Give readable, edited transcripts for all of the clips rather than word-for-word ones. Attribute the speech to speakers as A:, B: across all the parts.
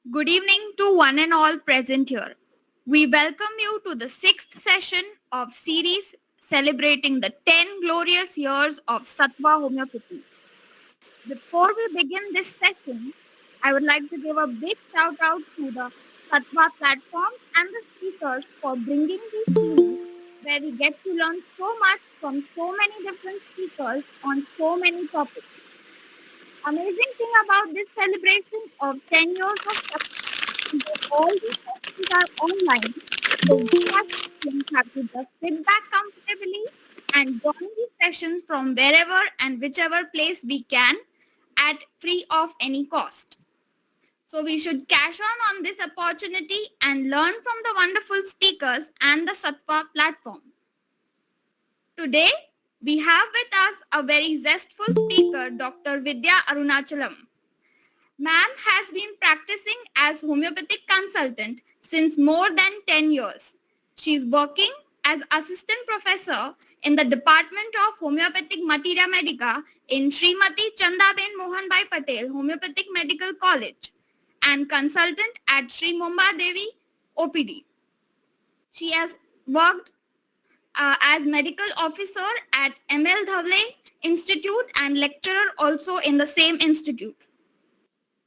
A: Good evening to one and all present here. We welcome you to the sixth session of series celebrating the 10 glorious years of Sattva Homeopathy. Before we begin this session, I would like to give a big shout out to the Sattva platform and the speakers for bringing this series where we get to learn so much from so many different speakers on so many topics. Amazing thing about this celebration of 10 years of that all these sessions are online. So we as students have to just sit back comfortably and join these sessions from wherever and whichever place we can at free of any cost. So we should cash on this opportunity and learn from the wonderful speakers and the Sattva platform. Today, we have with us a very zestful speaker, Dr. Vidya Arunachalam. Ma'am has been practicing as homeopathic consultant since more than 10 years. She is working as assistant professor in the Department of Homeopathic Materia Medica in Srimati Chandaben Mohanbai Patel Homeopathic Medical College and consultant at Sri Mumba Devi OPD. She has worked as medical officer at ML Dhavle Institute and lecturer also in the same institute.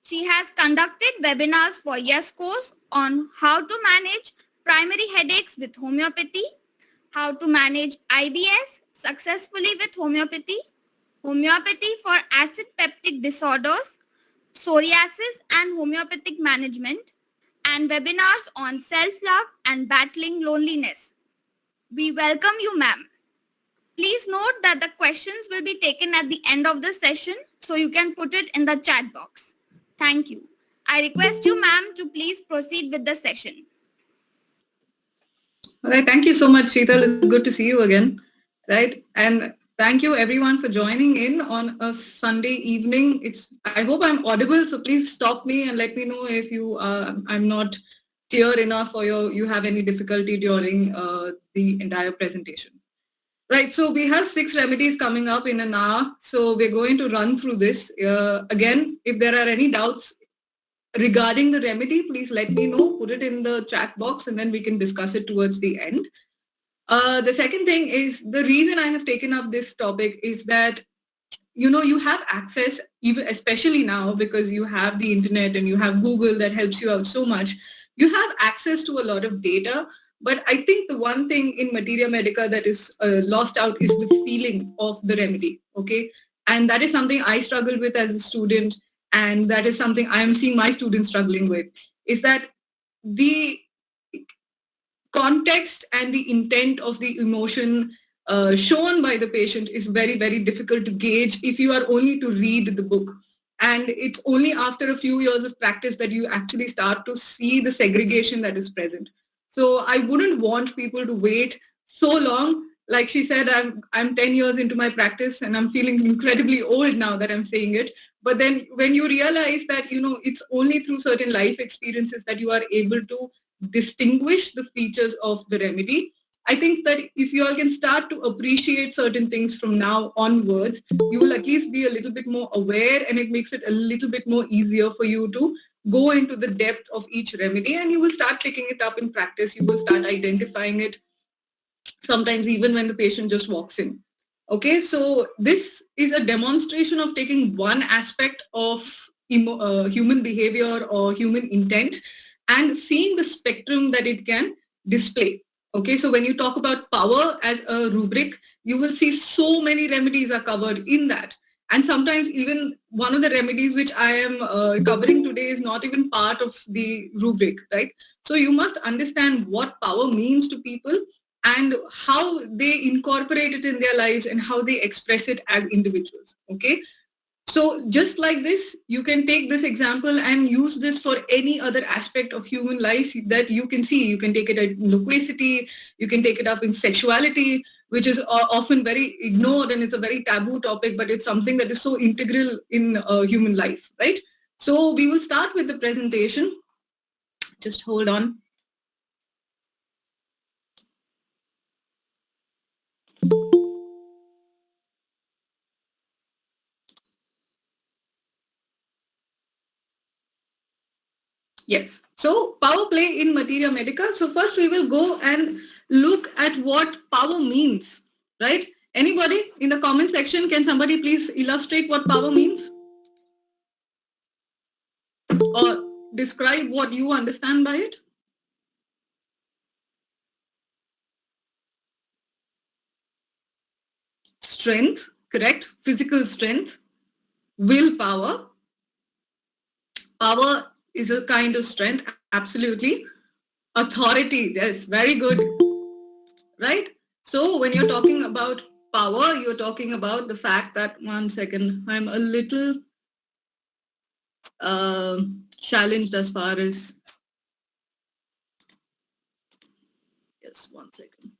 A: She has conducted webinars for Yes Course on how to manage primary headaches with homeopathy, how to manage IBS successfully with homeopathy, homeopathy for acid peptic disorders, psoriasis and homeopathic management, and webinars on self-love and battling loneliness. We welcome you, ma'am. Please note that the questions will be taken at the end of the session, so you can put it in the chat box. Thank you. I request you, ma'am, to please proceed with the session.
B: All right, thank you so much, Sheetal. It's good to see you again. Right, and thank you everyone for joining in on a Sunday evening. I hope I'm audible, so please stop me and let me know if I'm not clear enough or you have any difficulty during the entire presentation. Right, so we have 6 remedies coming up in an hour, so we're going to run through this. Again, if there are any doubts regarding the remedy, please let me know, put it in the chat box, and then we can discuss it towards the end. The second thing is, the reason I have taken up this topic is that you have access, even especially now because you have the internet and you have Google that helps you out so much. You have access to a lot of data, but I think the one thing in Materia Medica that is lost out is the feeling of the remedy. Okay, and that is something I struggled with as a student, and that is something I am seeing my students struggling with. Is that the context and the intent of the emotion shown by the patient is very, very difficult to gauge if you are only to read the book. And it's only after a few years of practice that you actually start to see the segregation that is present. So I wouldn't want people to wait so long. Like she said, I'm 10 years into my practice and I'm feeling incredibly old now that I'm saying it. But then when you realize that, it's only through certain life experiences that you are able to distinguish the features of the remedy. I think that if you all can start to appreciate certain things from now onwards, you will at least be a little bit more aware, and it makes it a little bit more easier for you to go into the depth of each remedy, and you will start picking it up in practice. You will start identifying it sometimes even when the patient just walks in. Okay, so this is a demonstration of taking one aspect of human behavior or human intent and seeing the spectrum that it can display. Okay, so when you talk about power as a rubric, you will see so many remedies are covered in that. And sometimes even one of the remedies which I am covering today is not even part of the rubric, right? So you must understand what power means to people and how they incorporate it in their lives and how they express it as individuals. Okay, so just like this, you can take this example and use this for any other aspect of human life that you can see. You can take it in loquacity, you can take it up in sexuality, which is often very ignored, and it's a very taboo topic, but it's something that is so integral in human life, right? So we will start with the presentation. Just hold on. Yes. So power play in materia medica. So first we will go and look at what power means, right? Anybody in the comment section, can somebody please illustrate what power means? Or describe what you understand by it? Strength, correct? Physical strength, willpower. Power is a kind of strength, absolutely. Authority, yes, very good, right? So when you're talking about power, you're talking about the fact that, one second, I'm a little challenged as far as, yes, one second.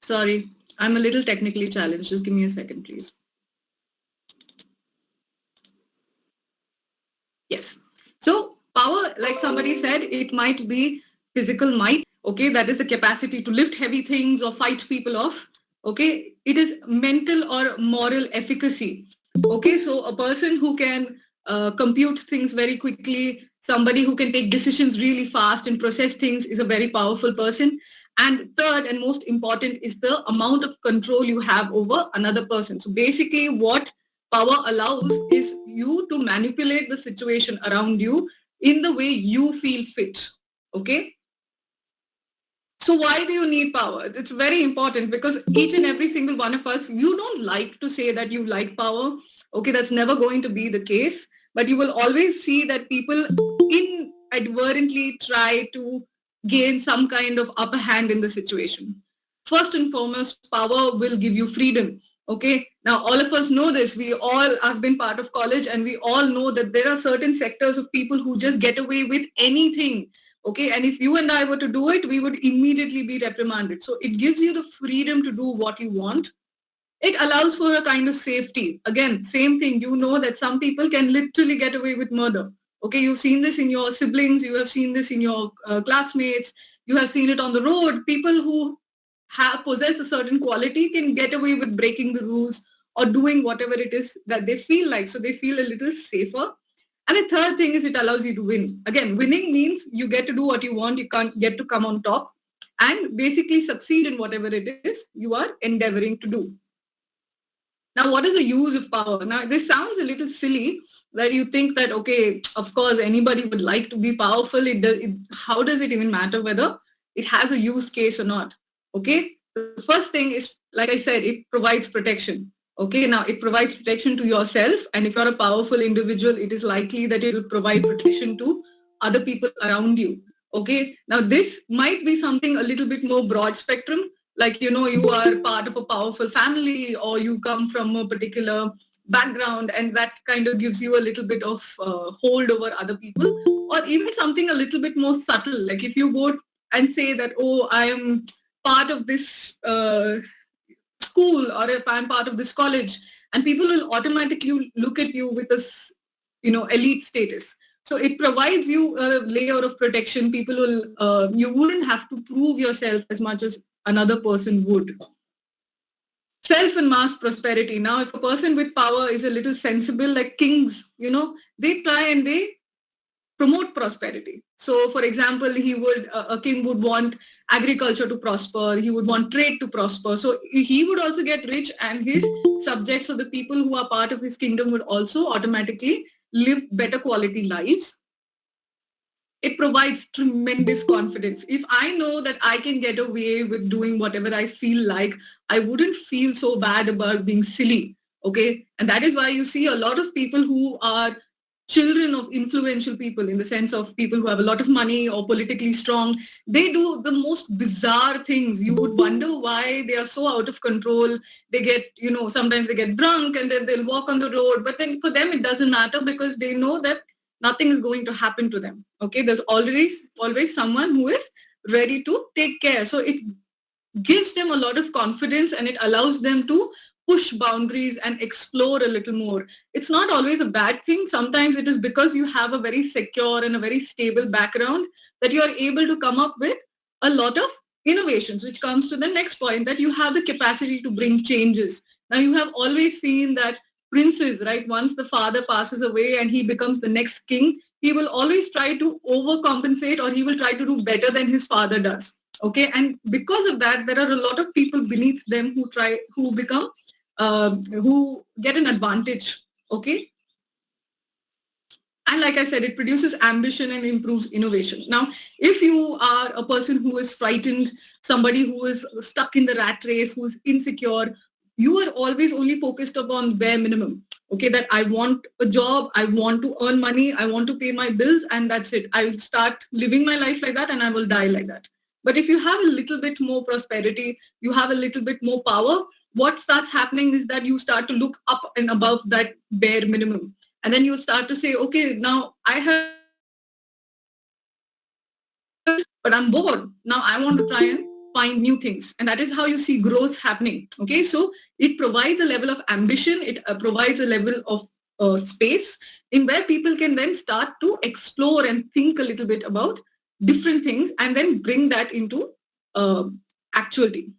B: Sorry, I'm a little technically challenged. Just give me a second, please. Yes. So power, like somebody said, it might be physical might. Okay, that is the capacity to lift heavy things or fight people off. Okay, it is mental or moral efficacy. Okay, so a person who can compute things very quickly, somebody who can take decisions really fast and process things is a very powerful person. And third and most important is the amount of control you have over another person. So basically what power allows is you to manipulate the situation around you in the way you feel fit. Okay. So why do you need power? It's very important because each and every single one of us, you don't like to say that you like power. Okay, that's never going to be the case. But you will always see that people inadvertently try to gain some kind of upper hand in the situation. First and foremost, power will give you freedom. Okay, now all of us know this. We all have been part of college and we all know that there are certain sectors of people who just get away with anything. Okay, and if you and I were to do it, we would immediately be reprimanded. So it gives you the freedom to do what you want. It allows for a kind of safety. Again, same thing. You know that some people can literally get away with murder. Okay, you've seen this in your siblings, you have seen this in your classmates, you have seen it on the road. People who possess a certain quality can get away with breaking the rules or doing whatever it is that they feel like. So they feel a little safer. And the third thing is it allows you to win. Again, winning means you get to do what you want. You can't get to come on top and basically succeed in whatever it is you are endeavoring to do. Now, what is the use of power? Now, this sounds a little silly that you think that, okay, of course, anybody would like to be powerful. How does it even matter whether it has a use case or not? Okay. The first thing is, like I said, it provides protection. Okay. Now, it provides protection to yourself. And if you're a powerful individual, it is likely that it will provide protection to other people around you. Okay. Now, this might be something a little bit more broad spectrum, like, you know, you are part of a powerful family or you come from a particular background and that kind of gives you a little bit of hold over other people, or even something a little bit more subtle, like if you go and say that, oh, I am part of this school, or if I'm part of this college, and people will automatically look at you with this, you know, elite status. So it provides you a layer of protection. People will, you wouldn't have to prove yourself as much as another person would. Self and mass prosperity. Now, if a person with power is a little sensible, like kings, you know, they try and they promote prosperity. So, for example, a king would want agriculture to prosper. He would want trade to prosper. So he would also get rich, and his subjects, or the people who are part of his kingdom, would also automatically live better quality lives. It provides tremendous confidence. If I know that I can get away with doing whatever I feel like, I wouldn't feel so bad about being silly. Okay. And that is why you see a lot of people who are children of influential people, in the sense of people who have a lot of money or politically strong. They do the most bizarre things. You would wonder why they are so out of control. They get, you know, sometimes they get drunk and then they'll walk on the road. But then for them, it doesn't matter because they know that nothing is going to happen to them. Okay, there's always someone who is ready to take care. So it gives them a lot of confidence and it allows them to push boundaries and explore a little more. It's not always a bad thing. Sometimes it is because you have a very secure and a very stable background that you are able to come up with a lot of innovations, which comes to the next point, that you have the capacity to bring changes. Now, you have always seen that princes, right? Once the father passes away and he becomes the next king, he will always try to overcompensate, or he will try to do better than his father does. Okay, and because of that, there are a lot of people beneath them who get an advantage. Okay, and like I said, it produces ambition and improves innovation. Now, if you are a person who is frightened, somebody who is stuck in the rat race, who's insecure, you are always only focused upon bare minimum. Okay, that I want a job, I want to earn money, I want to pay my bills, and that's it. I will start living my life like that and I will die like that. But if you have a little bit more prosperity, you have a little bit more power, what starts happening is that you start to look up and above that bare minimum. And then you start to say, okay, now I have, but I'm bored. Now I want to try and find new things. And that is how you see growth happening. Okay, so it provides a level of ambition. It provides a level of space in where people can then start to explore and think a little bit about different things and then bring that into actuality.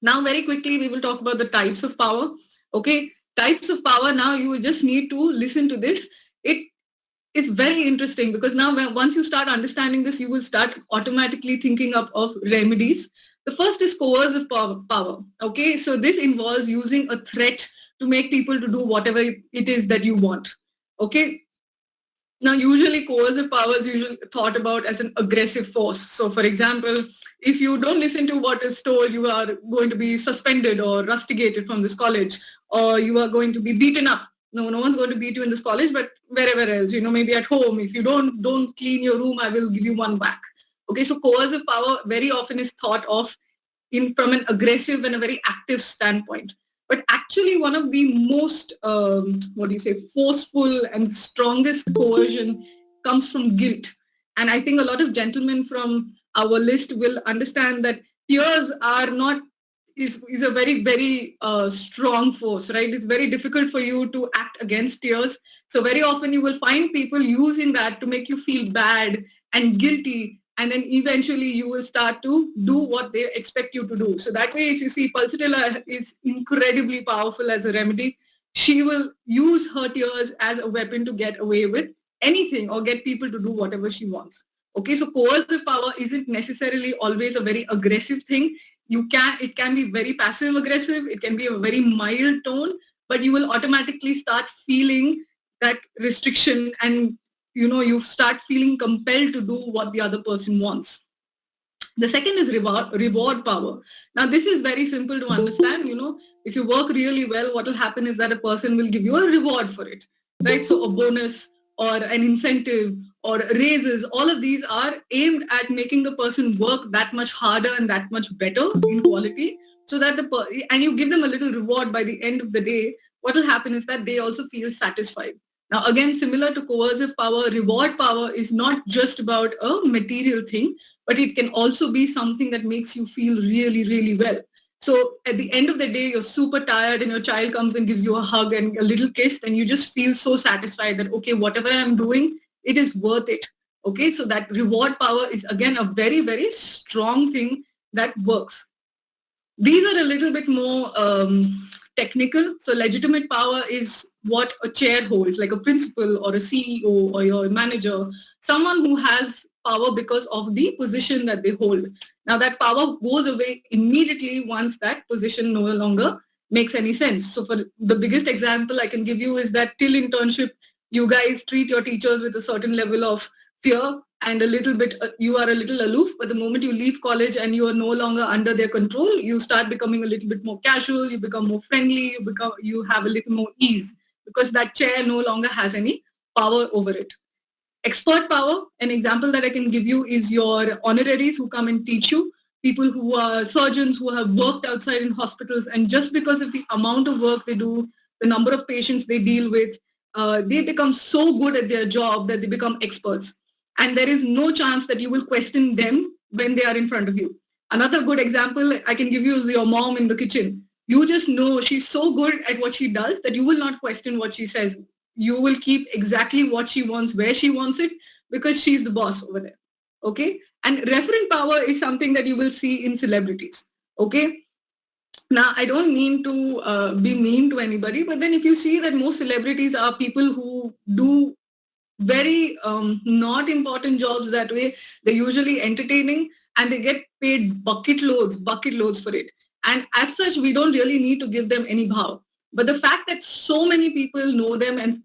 B: Now, very quickly, we will talk about the types of power. Okay, types of power. Now you just need to listen to this. It's very interesting because now once you start understanding this, you will start automatically thinking of remedies. The first is coercive power. Okay, so this involves using a threat to make people to do whatever it is that you want. Okay. Now, usually coercive power is usually thought about as an aggressive force. So, for example, if you don't listen to what is told, you are going to be suspended or rusticated from this college, or you are going to be beaten up. No one's going to beat you in this college, but wherever else, maybe at home. If you don't clean your room, I will give you one back. Okay, so coercive power very often is thought of from an aggressive and a very active standpoint. But actually, one of the most, forceful and strongest coercion comes from guilt. And I think a lot of gentlemen from our list will understand that tears are not, is a very, very strong force, right? It's very difficult for you to act against tears. So very often you will find people using that to make you feel bad and guilty, and then eventually you will start to do what they expect you to do. So that way, if you see, Pulsatilla is incredibly powerful as a remedy. She will use her tears as a weapon to get away with anything or get people to do whatever she wants. Okay, so coercive power isn't necessarily always a very aggressive thing. It can be very passive aggressive. It can be a very mild tone, but you will automatically start feeling that restriction, and you start feeling compelled to do what the other person wants. The second is reward power. Now, this is very simple to understand. If you work really well, what will happen is that a person will give you a reward for it, right? So a bonus or an incentive or raises, all of these are aimed at making the person work that much harder and that much better in quality, so that and you give them a little reward by the end of the day. What will happen is that they also feel satisfied. Now, again, similar to coercive power, reward power is not just about a material thing, but it can also be something that makes you feel really, really well. So at the end of the day, you're super tired and your child comes and gives you a hug and a little kiss, and you just feel so satisfied that, okay, whatever I'm doing, it is worth it. Okay, so that reward power is, again, a very, very strong thing that works. These are a little bit more technical. So legitimate power is what a chair holds, like a principal or a CEO or your manager, someone who has power because of the position that they hold. Now that power goes away immediately once that position no longer makes any sense. So for the biggest example I can give you is that till internship, you guys treat your teachers with a certain level of fear and a little bit, you are a little aloof, but the moment you leave college and you are no longer under their control, you start becoming a little bit more casual, you become more friendly, you have a little more ease, because that chair no longer has any power over it. Expert power, an example that I can give you is your honoraries who come and teach you, people who are surgeons who have worked outside in hospitals, and just because of the amount of work they do, the number of patients they deal with, they become so good at their job that they become experts. And there is no chance that you will question them when they are in front of you. Another good example I can give you is your mom in the kitchen. You just know she's so good at what she does that you will not question what she says. You will keep exactly what she wants, where she wants it, because she's the boss over there. Okay? And referent power is something that you will see in celebrities. Okay? Now, I don't mean to be mean to anybody, but then if you see that most celebrities are people who do very not important jobs that way. They're usually entertaining and they get paid bucket loads for it. And as such, we don't really need to give them any bhav. But the fact that so many people know them and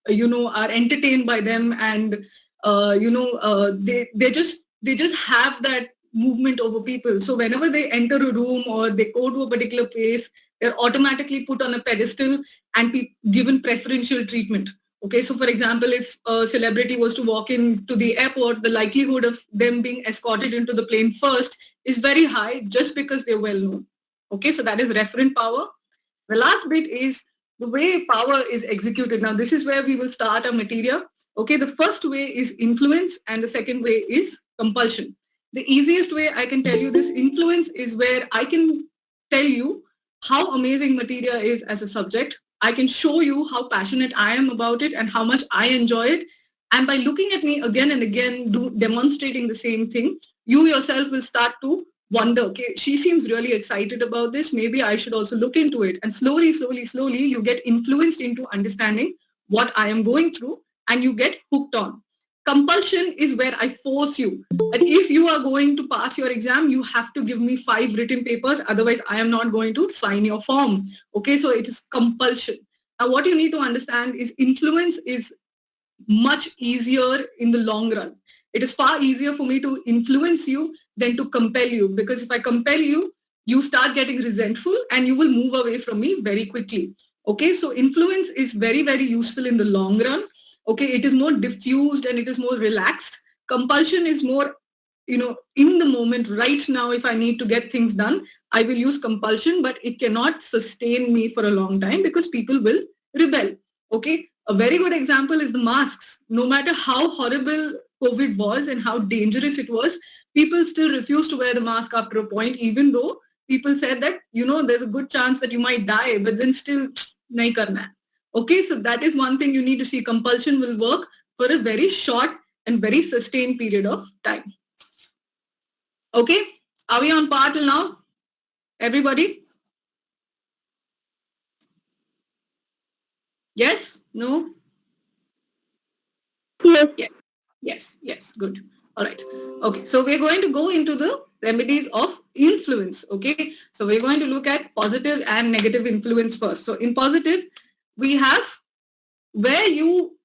B: are entertained by them, and they just have that movement over people. So whenever they enter a room or they go to a particular place, they're automatically put on a pedestal and given preferential treatment. Okay, so for example, if a celebrity was to walk into the airport, the likelihood of them being escorted into the plane first is very high just because they're well known. Okay, so that is referent power. The last bit is the way power is executed. Now, this is where we will start our material. Okay, the first way is influence and the second way is compulsion. The easiest way I can tell you this, influence, is where I can tell you how amazing materia is as a subject. I can show you how passionate I am about it and how much I enjoy it. And by looking at me again and again, demonstrating the same thing, you yourself will start to wonder, okay, she seems really excited about this. Maybe I should also look into it. And slowly, you get influenced into understanding what I am going through and you get hooked on. Compulsion is where I force you that if you are going to pass your exam, you have to give me 5 written papers. Otherwise, I am not going to sign your form. Okay, so it is compulsion. Now, what you need to understand is influence is much easier in the long run. It is far easier for me to influence you than to compel you, because if I compel you, you start getting resentful and you will move away from me very quickly. Okay, so influence is very, very useful in the long run. Okay, it is more diffused and it is more relaxed. Compulsion is more, in the moment, right now, if I need to get things done, I will use compulsion, but it cannot sustain me for a long time because people will rebel. Okay, a very good example is the masks. No matter how horrible COVID was and how dangerous it was, people still refused to wear the mask after a point, even though people said that, there's a good chance that you might die, but then still, nahi karna hai. Okay, so that is one thing you need to see. Compulsion will work for a very short and very sustained period of time. Okay, are we on par till now? Everybody? Yes? No?
A: Yes.
B: Yes, good. All right. Okay, so we're going to go into the remedies of influence. Okay, so we're going to look at positive and negative influence first. So in positive, we have where you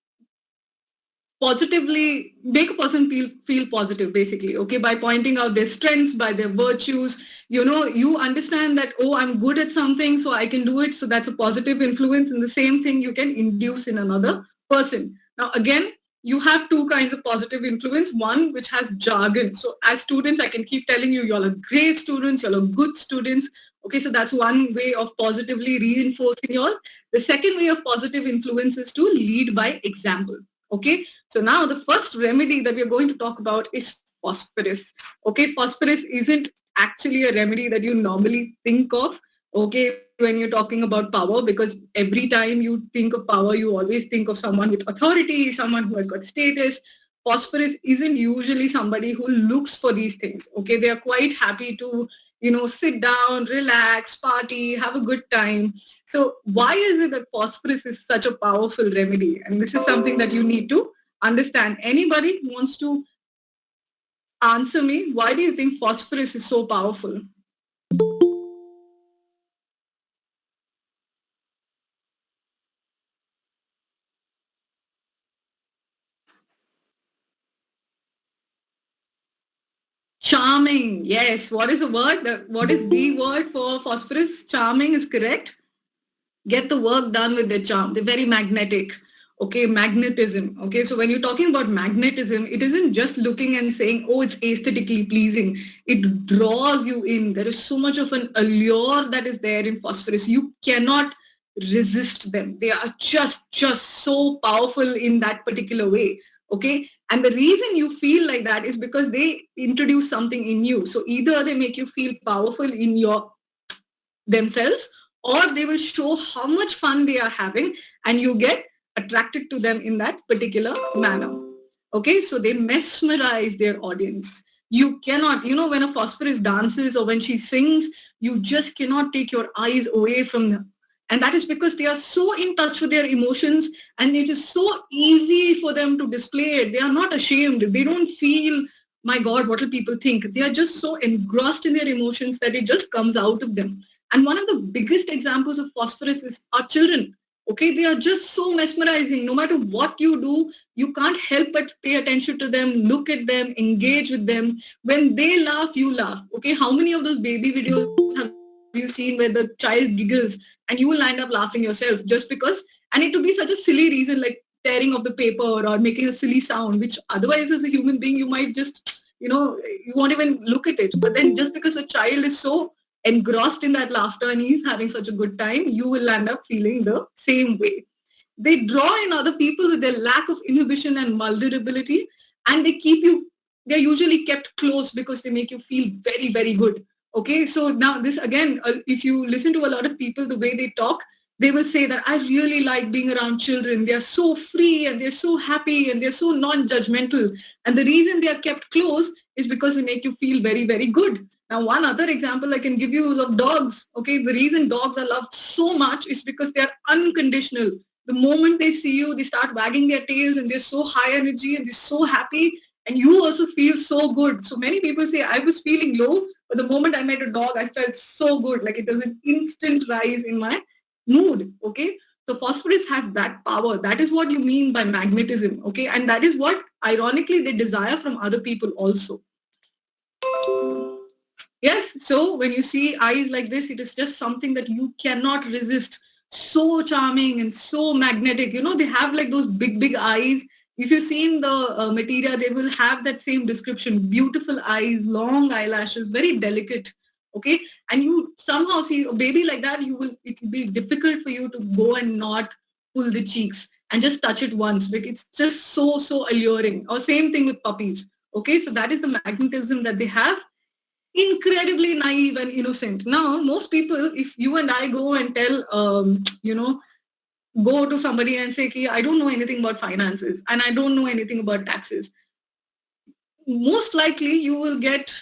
B: positively make a person feel positive, basically, okay, by pointing out their strengths, by their virtues. You understand that, oh, I'm good at something, so I can do it. So that's a positive influence, and the same thing you can induce in another person. Now, again, you have two kinds of positive influence. One which has jargon. So as students, I can keep telling you, y'all are great students, y'all are good students. Okay, so that's one way of positively reinforcing y'all. The second way of positive influence is to lead by example. Okay, so now the first remedy that we're going to talk about is phosphorus. Okay, phosphorus isn't actually a remedy that you normally think of, okay, when you're talking about power, because every time you think of power, you always think of someone with authority, someone who has got status. Phosphorus isn't usually somebody who looks for these things. Okay, they are quite happy to, sit down, relax, party, have a good time. So why is it that phosphorus is such a powerful remedy? And this is something that you need to understand. Anybody who wants to answer me, why do you think phosphorus is so powerful? Charming. Yes. What is the word? What is the word for phosphorus? Charming is correct. Get the work done with their charm. They're very magnetic. Okay, magnetism. Okay, so when you're talking about magnetism, it isn't just looking and saying, oh, it's aesthetically pleasing. It draws you in. There is so much of an allure that is there in phosphorus. You cannot resist them. They are just so powerful in that particular way. Okay, and the reason you feel like that is because they introduce something in you. So either they make you feel powerful in your themselves, or they will show how much fun they are having and you get attracted to them in that particular manner. Okay, so they mesmerize their audience. You cannot, when a phosphorus dances or when she sings, you just cannot take your eyes away from And that is because they are so in touch with their emotions, and it is so easy for them to display it. They are not ashamed. They don't feel, my God, what will people think? They are just so engrossed in their emotions that it just comes out of them. And one of the biggest examples of phosphorus is our children. Okay, they are just so mesmerizing. No matter what you do, you can't help but pay attention to them, look at them, engage with them. When they laugh, you laugh. Okay, how many of those baby videos have you seen where the child giggles and you will end up laughing yourself just because, and it would be such a silly reason like tearing of the paper or making a silly sound, which otherwise as a human being you might just, you won't even look at it. But then just because a child is so engrossed in that laughter and he's having such a good time, you will end up feeling the same way. They draw in other people with their lack of inhibition and vulnerability, and they're usually kept close because they make you feel very, very good. Okay, so now this again, if you listen to a lot of people, the way they talk, they will say that I really like being around children. They're so free and they're so happy and they're so non-judgmental. And the reason they are kept close is because they make you feel very, very good. Now, one other example I can give you is of dogs. Okay, the reason dogs are loved so much is because they are unconditional. The moment they see you, they start wagging their tails and they're so high energy and they're so happy, and you also feel so good. So many people say, I was feeling low, but the moment I met a dog, I felt so good. Like it was an instant rise in my mood. Okay. So phosphorus has that power. That is what you mean by magnetism. Okay. And that is what ironically they desire from other people also. Yes. So when you see eyes like this, it is just something that you cannot resist. So charming and so magnetic. They have like those big, big eyes. If you've seen the material, they will have that same description. Beautiful eyes, long eyelashes, very delicate. Okay. And you somehow see a baby like that, it will be difficult for you to go and not pull the cheeks and just touch it once. Like it's just so, so alluring. Or same thing with puppies. Okay. So that is the magnetism that they have. Incredibly naive and innocent. Now, most people, if you and I go and tell, go to somebody and say, I don't know anything about finances and I don't know anything about taxes, most likely you will get,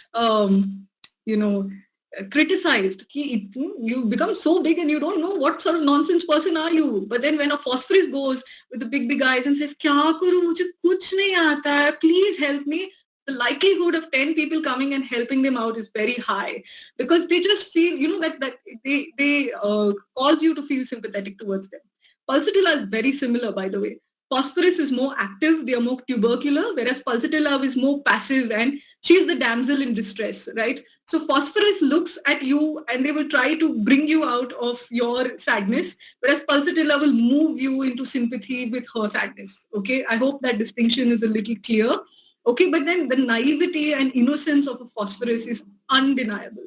B: criticized. You become so big and you don't know what sort of nonsense person are you. But then when a phosphorus goes with the big, big eyes and says, Kya karu, mujhe kuch nahi aata hai, please help me, the likelihood of 10 people coming and helping them out is very high, because they just feel, that they cause you to feel sympathetic towards them. Pulsatilla is very similar, by the way. Phosphorus is more active, they are more tubercular, whereas Pulsatilla is more passive and she is the damsel in distress, right? So phosphorus looks at you and they will try to bring you out of your sadness, whereas Pulsatilla will move you into sympathy with her sadness. Okay, I hope that distinction is a little clear. Okay, but then the naivety and innocence of a phosphorus is undeniable.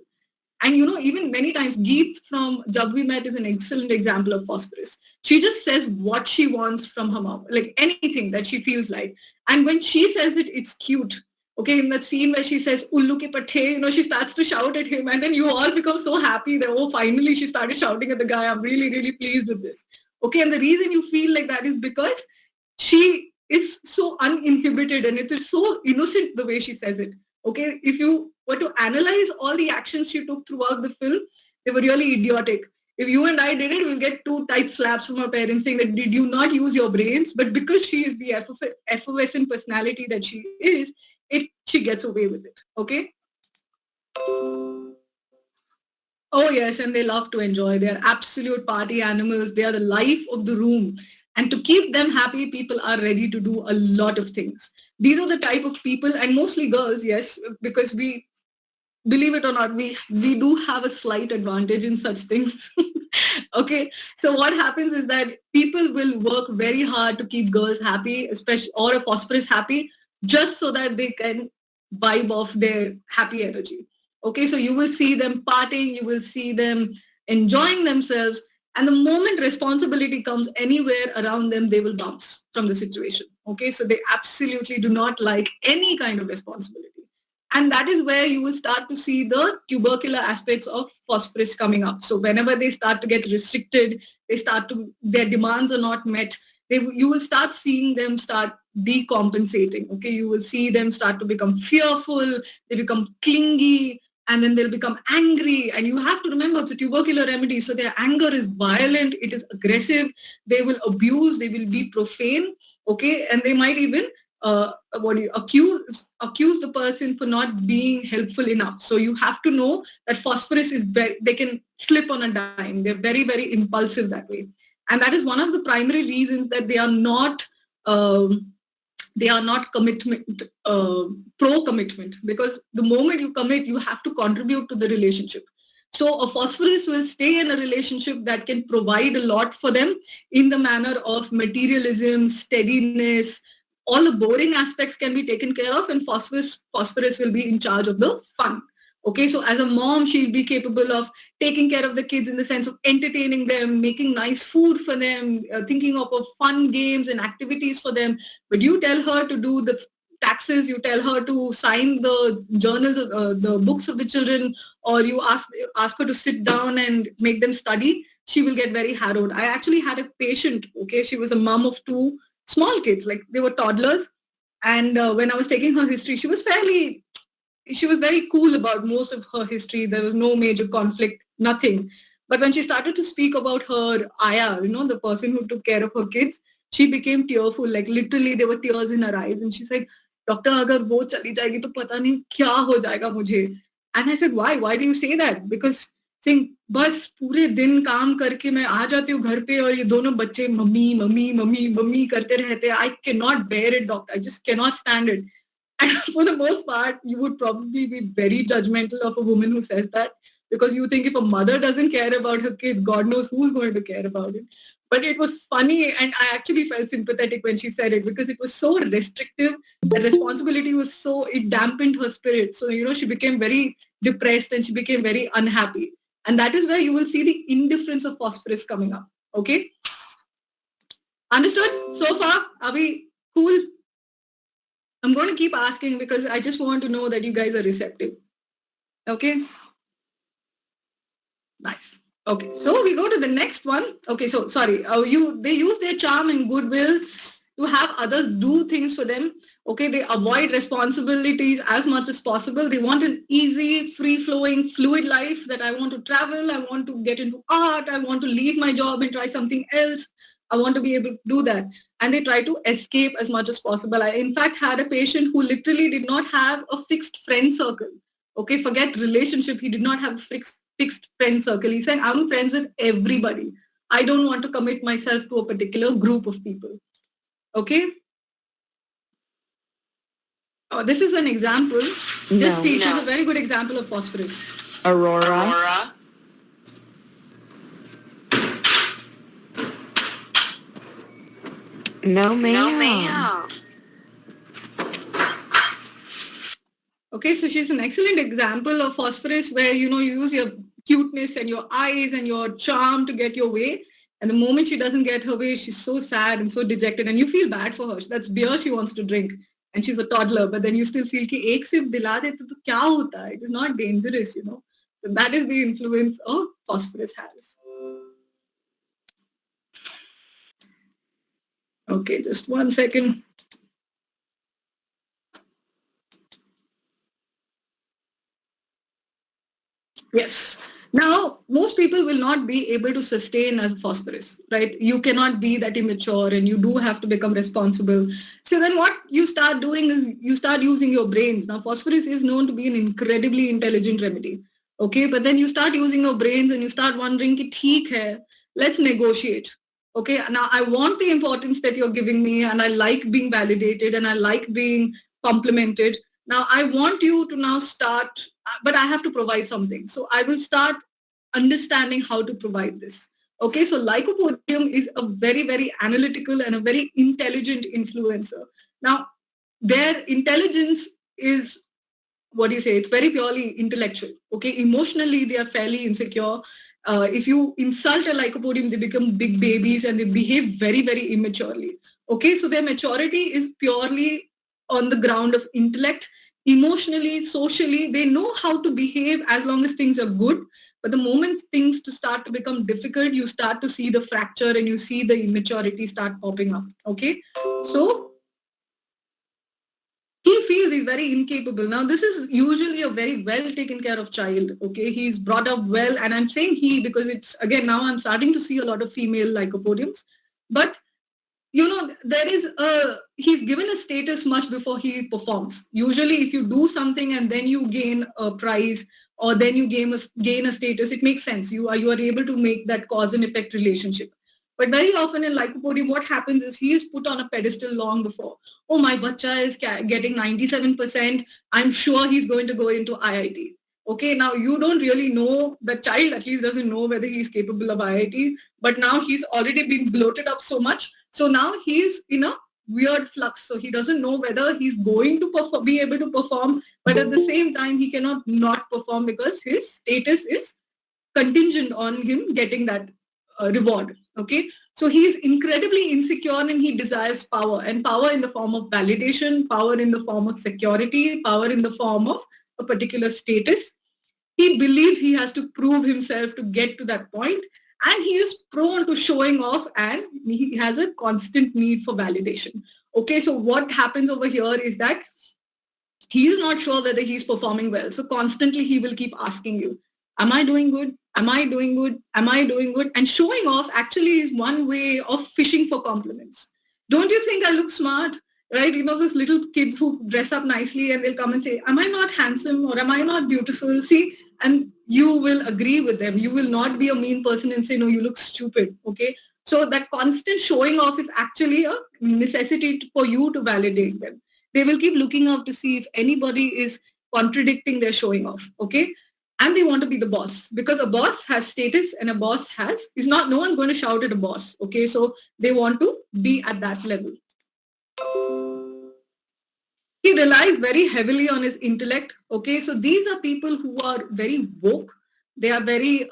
B: And even many times, Geet from Jab We Met is an excellent example of phosphorus. She just says what she wants from her mouth, like anything that she feels like. And when she says it, it's cute. Okay, in that scene where she says, Ullu ke pathe, she starts to shout at him, and then you all become so happy that, oh, finally she started shouting at the guy. I'm really, really pleased with this. Okay, and the reason you feel like that is because she is so uninhibited and it is so innocent the way she says it. Okay, if you were to analyze all the actions she took throughout the film, they were really idiotic. If you and I did it, we'll get 2 tight slaps from our parents saying that did you not use your brains? But because she is the effervescent personality that she is, she gets away with it. Okay. Oh yes, and they love to enjoy. They are absolute party animals. They are the life of the room. And to keep them happy, people are ready to do a lot of things. These are the type of people, and mostly girls, yes, because we, believe it or not, we do have a slight advantage in such things. Okay, so what happens is that people will work very hard to keep girls happy, especially, or a phosphorus happy, just so that they can vibe off their happy energy. Okay, so you will see them partying, you will see them enjoying themselves, and the moment responsibility comes anywhere around them, they will bounce from the situation. Okay, so they absolutely do not like any kind of responsibility. And that is where you will start to see the tubercular aspects of phosphorus coming up. So whenever they start to get restricted, their demands are not met, you will start seeing them start decompensating. Okay, you will see them start to become fearful, they become clingy, and then they'll become angry. And you have to remember it's a tubercular remedy. So their anger is violent, it is aggressive, they will abuse, they will be profane, okay? And they might even accuse the person for not being helpful enough. So you have to know that phosphorus is they can slip on a dime. They're very, very impulsive that way. And that is one of the primary reasons that um, they are not pro-commitment, because the moment you commit, you have to contribute to the relationship. So a phosphorus will stay in a relationship that can provide a lot for them in the manner of materialism, steadiness, all the boring aspects can be taken care of, and phosphorus will be in charge of the fun. Okay, so as a mom, she'll be capable of taking care of the kids in the sense of entertaining them, making nice food for them, thinking of fun games and activities for them. But you tell her to do the taxes, you tell her to sign the journals, the books of the children, or you ask her to sit down and make them study, she will get very harrowed. I actually had a patient, okay, she was a mom of two small kids, like they were toddlers. And when I was taking her history, she was very cool about most of her history. There was no major conflict, nothing. But when she started to speak about her Aya, the person who took care of her kids, she became tearful. Like literally there were tears in her eyes. And she's like, Doctor, agar wo chali jayegi to pata nahi kya ho jayega mujhe. And I said, why? Why do you say that? Because saying, बस पूरे दिन काम करके मैं आ जाती हूँ घर पे और ये दोनों बच्चे मम्मी मम्मी मम्मी मम्मी करते रहते हैं. I cannot bear it, doctor. I just cannot stand it. And for the most part, you would probably be very judgmental of a woman who says that, because you think if a mother doesn't care about her kids, God knows who's going to care about it. But it was funny, and I actually felt sympathetic when she said it, because it was so restrictive. The responsibility was it dampened her spirit. So, she became very depressed and she became very unhappy. And that is where you will see the indifference of phosphorus coming up. Okay? Understood? So far, are we cool? I'm going to keep asking because I just want to know that you guys are receptive. Okay? Nice. Okay, so we go to the next one. Okay, so sorry, they use their charm and goodwill to have others do things for them. Okay, they avoid responsibilities as much as possible. They want an easy, free-flowing, fluid life, that I want to travel, I want to get into art, I want to leave my job and try something else. I want to be able to do that. And they try to escape as much as possible. I, in fact, had a patient who literally did not have a fixed friend circle. Okay, forget relationship. He did not have a fixed friend circle. He said, I'm friends with everybody. I don't want to commit myself to a particular group of people. Okay. Oh, this is an example. Just see, she's a very good example of phosphorus.
C: Aurora. No, ma'am.
B: Okay, so she's an excellent example of phosphorus where, you use your cuteness and your eyes and your charm to get your way. And the moment she doesn't get her way, she's so sad and so dejected, and you feel bad for her. That's beer she wants to drink, and she's a toddler, but then you still feel ki ek sip dila de to kya hota hai? It is not dangerous, So that is the influence of phosphorus has. Okay, just 1 second. Yes. Now, most people will not be able to sustain as phosphorus, right? You cannot be that immature, and you do have to become responsible. So then what you start doing is you start using your brains. Now, phosphorus is known to be an incredibly intelligent remedy. Okay, but then you start using your brains and you start wondering, ki, theek hai, let's negotiate. Okay, now I want the importance that you're giving me, and I like being validated, and I like being complimented. Now I want you to now start, but I have to provide something. So I will start understanding how to provide this. Okay, so Lycopodium is a very, very analytical and a very intelligent influencer. Now, their intelligence is, what do you say, it's very purely intellectual. Okay, emotionally, they are fairly insecure. If you insult a Lycopodium, they become big babies and they behave very, very immaturely. Okay, so their maturity is purely on the ground of intellect. Emotionally, socially, they know how to behave as long as things are good. But the moment things start to become difficult, you start to see the fracture and you see the immaturity start popping up. Okay, so he feels he's very incapable. Now, this is usually a very well taken care of child. Okay, he's brought up well, and I'm saying he because it's, again, now I'm starting to see a lot of female lycopodiums, but there is he's given a status much before he performs. Usually if you do something and then you gain a prize or then you gain a status, it makes sense. You are able to make that cause and effect relationship. But very often in lycopodium, what happens is he is put on a pedestal long before. Oh, my bacha is getting 97%. I'm sure he's going to go into IIT. Okay, now you don't really know, the child at least doesn't know whether he's capable of IIT, but now he's already been bloated up so much. So now he's in a weird flux. So he doesn't know whether he's going to be able to perform, but at the same time, he cannot not perform because his status is contingent on him getting that reward. Okay, so he is incredibly insecure and he desires power, and power in the form of validation, power in the form of security, power in the form of a particular status. He believes he has to prove himself to get to that point, and he is prone to showing off, and he has a constant need for validation. Okay, so what happens over here is that he is not sure whether he's performing well. So constantly he will keep asking you, am I doing good? Am I doing good? Am I doing good? And showing off actually is one way of fishing for compliments. Don't you think I look smart? Right? Those little kids who dress up nicely and they'll come and say, am I not handsome or am I not beautiful? See, and you will agree with them. You will not be a mean person and say, no, you look stupid. Okay. So that constant showing off is actually a necessity for you to validate them. They will keep looking up to see if anybody is contradicting their showing off. Okay. And they want to be the boss, because a boss has status and a boss no one's going to shout at a boss. Okay. So they want to be at that level. He relies very heavily on his intellect. Okay, so these are people who are very woke. They are very,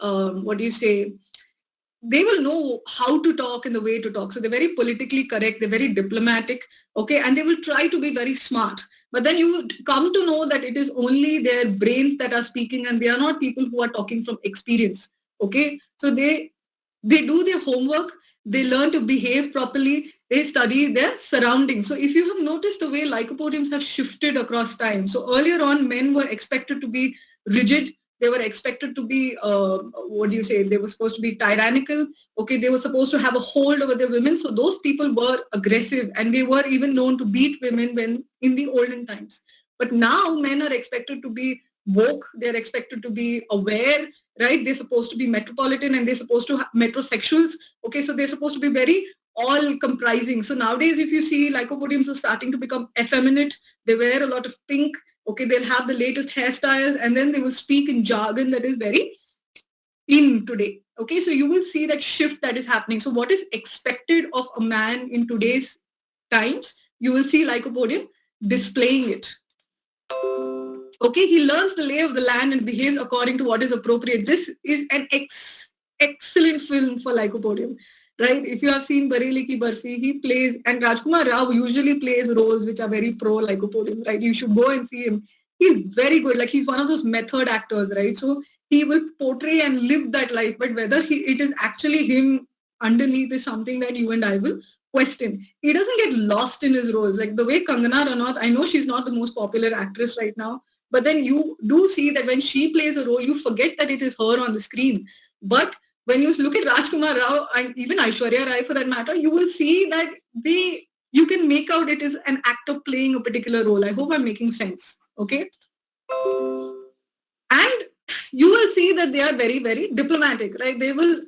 B: they will know how to talk and the way to talk. So they're very politically correct. They're very diplomatic. Okay, and they will try to be very smart. But then you come to know that it is only their brains that are speaking, and they are not people who are talking from experience. Okay, so they do their homework. They learn to behave properly. They study their surroundings. So if you have noticed the way lycopodiums have shifted across time. So earlier on, men were expected to be rigid. They were expected to be, they were supposed to be tyrannical. Okay, they were supposed to have a hold over their women. So those people were aggressive, and they were even known to beat women when in the olden times. But now men are expected to be woke. They're expected to be aware, right? They're supposed to be metropolitan, and they're supposed to have metrosexuals. Okay, so they're supposed to be very all comprising. So nowadays, if you see, lycopodiums are starting to become effeminate. They wear a lot of pink. Okay, they'll have the latest hairstyles, and then they will speak in jargon that is very in today. Okay, so you will see that shift that is happening. So what is expected of a man in today's times, you will see lycopodium displaying it. Okay, he learns the lay of the land and behaves according to what is appropriate. This is an excellent film for lycopodium. Right? If you have seen Bareli Ki Barfi, he plays, and Rajkumar Rao usually plays roles which are very pro-lycopodium, right? You should go and see him. He's very good. Like, he's one of those method actors, right? So he will portray and live that life, but whether it is actually him underneath is something that you and I will question. He doesn't get lost in his roles. Like the way Kangana Ranaut, I know she's not the most popular actress right now, but then you do see that when she plays a role, you forget that it is her on the screen. But when you look at Rajkumar Rao and even Aishwarya Rai for that matter, you will see that you can make out it is an actor playing a particular role. I hope I'm making sense. Okay. And you will see that they are very, very diplomatic, right? They will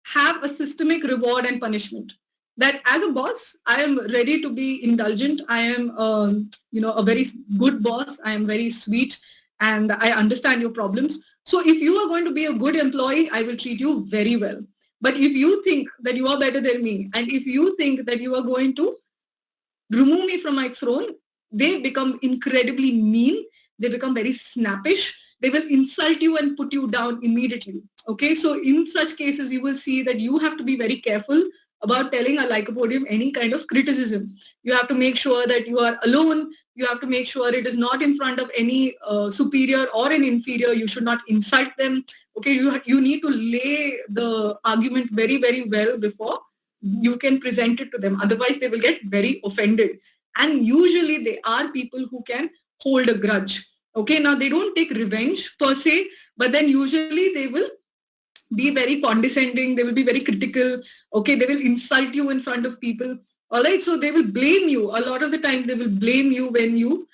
B: have a systemic reward and punishment. That as a boss, I am ready to be indulgent. I am, a very good boss. I am very sweet, and I understand your problems. So if you are going to be a good employee, I will treat you very well. But if you think that you are better than me, and if you think that you are going to remove me from my throne, they become incredibly mean. They become very snappish. They will insult you and put you down immediately. Okay, so in such cases, you will see that you have to be very careful about telling a lycopodium any kind of criticism. You have to make sure that you are alone. You have to make sure it is not in front of any superior or an inferior. You should not insult them. Okay, you need to lay the argument very, very well before you can present it to them. Otherwise, they will get very offended. And usually they are people who can hold a grudge. Okay, now they don't take revenge per se, but then usually they will be very condescending, they will be very critical, okay, they will insult you in front of people, all right, so they will blame you. A lot of the times they will blame you when you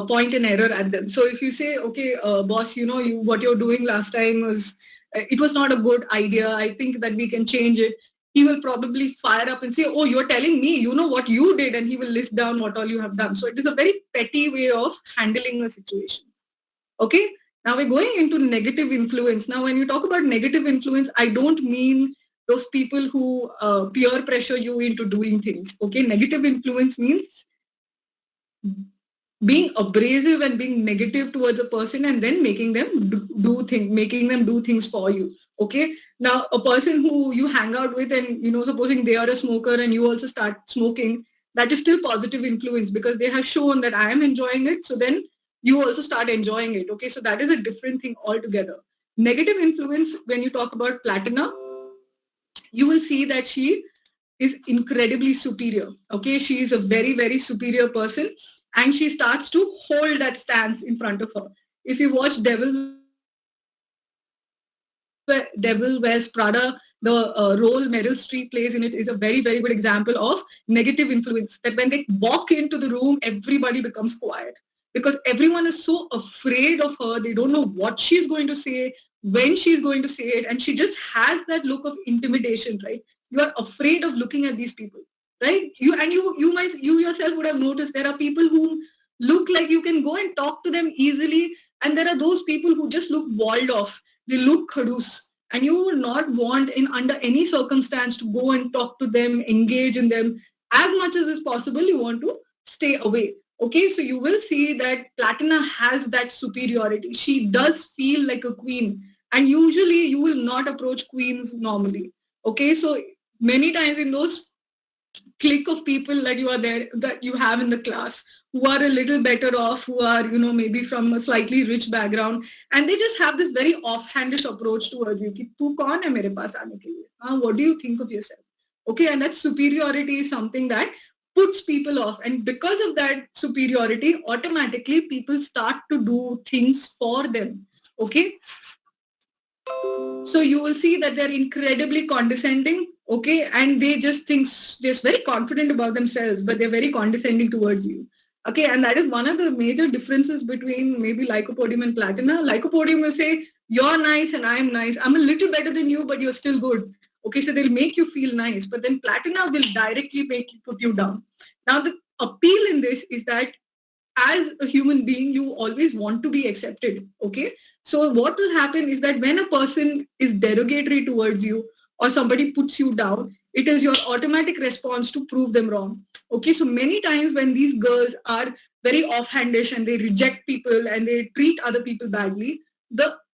B: point an error at them. So if you say, okay, boss, what you're doing last time was, it was not a good idea, I think that we can change it, he will probably fire up and say, oh, you're telling me, you know what you did, and he will list down what all you have done. So it is a very petty way of handling a situation. Okay, now we're going into negative influence. Now, when you talk about negative influence, I don't mean those people who peer pressure you into doing things. Okay, negative influence means being abrasive and being negative towards a person and then making them do things for you. Okay, now a person who you hang out with and supposing they are a smoker and you also start smoking, that is still positive influence because they have shown that I am enjoying it, so then you also start enjoying it. Okay, so that is a different thing altogether. Negative influence, when you talk about Platina, you will see that she is incredibly superior. Okay, she is a very, very superior person, and she starts to hold that stance in front of her. If you watch Devil Wears Prada, the role Meryl Streep plays in it is a very, very good example of negative influence. That when they walk into the room, everybody becomes quiet because everyone is so afraid of her. They don't know what she's going to say, when she's going to say it, and she just has that look of intimidation, right? You are afraid of looking at these people, right? You yourself would have noticed there are people who look like you can go and talk to them easily, and there are those people who just look walled off. They look khadus, and you will not want in under any circumstance to go and talk to them, engage in them. As much as is possible, you want to stay away. Okay, so you will see that Platina has that superiority. She does feel like a queen, and usually you will not approach queens normally. Okay, so many times in those clique of people that you are there, that you have in the class, who are a little better off, who are maybe from a slightly rich background, and they just have this very offhandish approach towards you ki tu kaun hai mere paas aane ke liye, what do you think of yourself? Okay, and that superiority is something that puts people off, and because of that superiority, automatically people start to do things for them. Okay, so you will see that they're incredibly condescending, okay, and they just think just very confident about themselves, but they're very condescending towards you. Okay, and that is one of the major differences between maybe Lycopodium and Platina. Lycopodium will say, you're nice and I'm nice. I'm a little better than you, but you're still good. Okay, so they'll make you feel nice, but then Platina will directly put you down. Now, the appeal in this is that as a human being, you always want to be accepted. Okay, so what will happen is that when a person is derogatory towards you or somebody puts you down, it is your automatic response to prove them wrong. Okay, so many times when these girls are very offhandish and they reject people and they treat other people badly,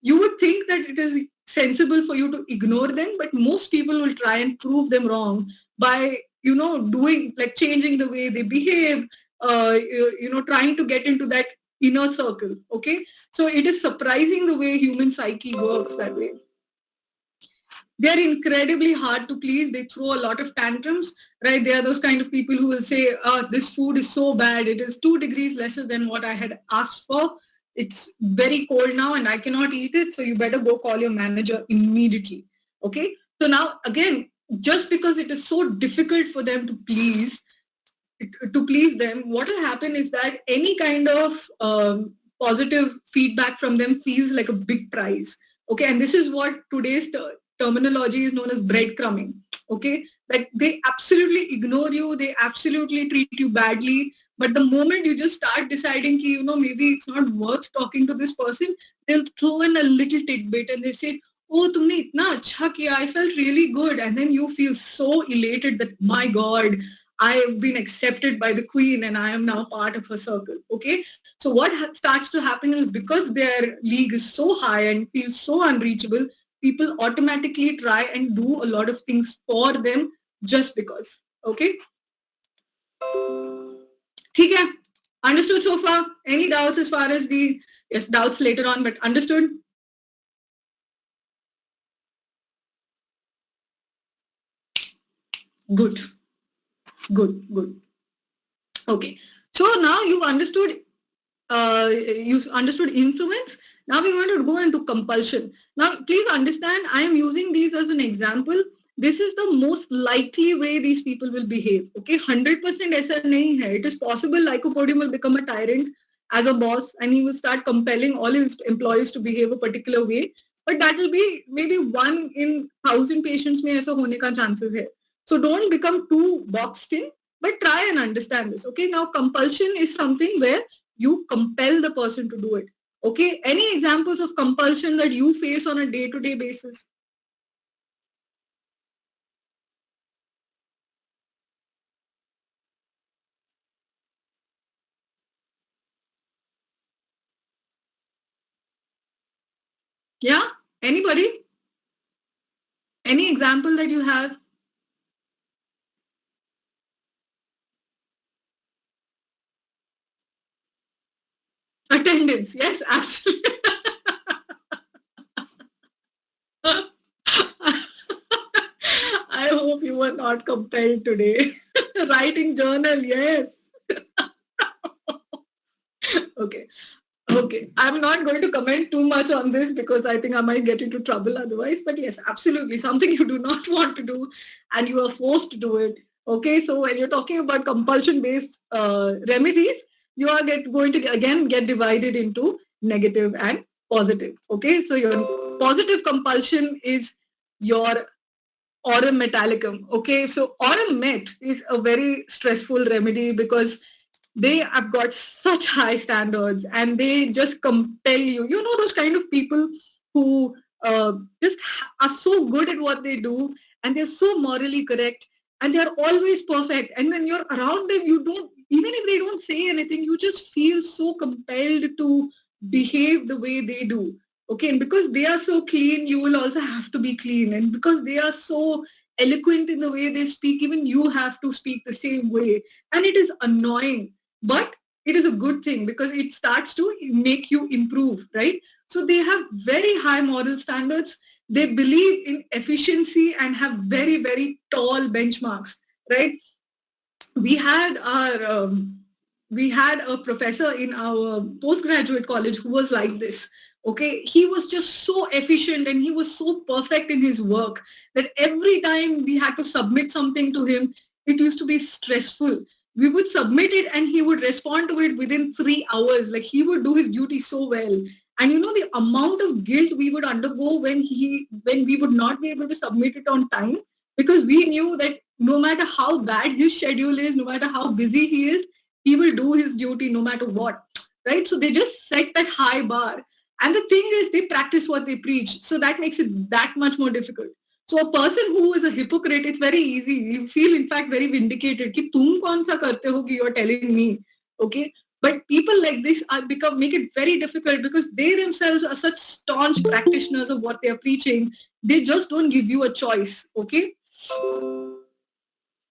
B: you would think that it is sensible for you to ignore them, but most people will try and prove them wrong by doing like changing the way they behave, trying to get into that inner circle. Okay, so it is surprising the way human psyche works that way. They're incredibly hard to please. They throw a lot of tantrums, right? They are those kind of people who will say, this food is so bad, it is 2 degrees lesser than what I had asked for, it's very cold now and I cannot eat it, so you better go call your manager immediately. Okay, so now again, just because it is so difficult for them to please them, what will happen is that any kind of positive feedback from them feels like a big prize. Okay, and this is what today's terminology is known as breadcrumbing. Okay, like they absolutely ignore you, they absolutely treat you badly, but the moment you just start deciding ki, maybe it's not worth talking to this person, they'll throw in a little tidbit and they say, oh, tumne itna acha kiya, I felt really good, and then you feel so elated that my God, I have been accepted by the queen and I am now part of her circle. Okay, so what starts to happen is because their league is so high and feels so unreachable, people automatically try and do a lot of things for them just because. Okay, ठीक है? Understood so far? Any doubts as far as the, yes, doubts later on, but understood? Good. Good. Okay. So now you've understood influence. Now we're going to go into compulsion. Now, please understand, I am using these as an example. This is the most likely way these people will behave. Okay, 100% ऐसा नहीं है. It is possible Lycopodium will become a tyrant as a boss and he will start compelling all his employees to behave a particular way. But that will be maybe 1 in 1,000 patients में ऐसा होने का chances है. So don't become too boxed in, but try and understand this. Okay, now compulsion is something where you compel the person to do it. Okay, any examples of compulsion that you face on a day-to-day basis? Yeah, anybody? Any example that you have? Attendance, yes, absolutely. I hope you were not compelled today. Writing journal, yes. Okay. Okay, I'm not going to comment too much on this because I think I might get into trouble otherwise. But yes, absolutely, something you do not want to do and you are forced to do it. Okay, so when you're talking about compulsion-based remedies, you are going to again get divided into negative and positive. Okay, so your positive compulsion is your aurum metallicum. Okay, so aurum met is a very stressful remedy because they have got such high standards and they just compel you. You know, those kind of people who just are so good at what they do and they're so morally correct and they're always perfect. And when you're around them, you don't, even if they don't say anything, you just feel so compelled to behave the way they do. Okay, and because they are so clean, you will also have to be clean. And because they are so eloquent in the way they speak, even you have to speak the same way. And it is annoying, but it is a good thing because it starts to make you improve, right? So they have very high moral standards. They believe in efficiency and have very, very tall benchmarks, right? We had our we had a professor in our postgraduate college who was like this. Okay, he was just so efficient and he was so perfect in his work that every time we had to submit something to him, it used to be stressful. We would submit it and he would respond to it within 3 hours. Like he would do his duty so well. And you know the amount of guilt we would undergo when we would not be able to submit it on time, because we knew that no matter how bad his schedule is, no matter how busy he is, he will do his duty no matter what, right? So they just set that high bar. And the thing is, they practice what they preach. So that makes it that much more difficult. So a person who is a hypocrite, it's very easy. You feel, in fact, very vindicated. Ki tum kaun sa karte ho ki you're telling me, okay? But people like this make it very difficult because they themselves are such staunch practitioners of what they are preaching. They just don't give you a choice, okay?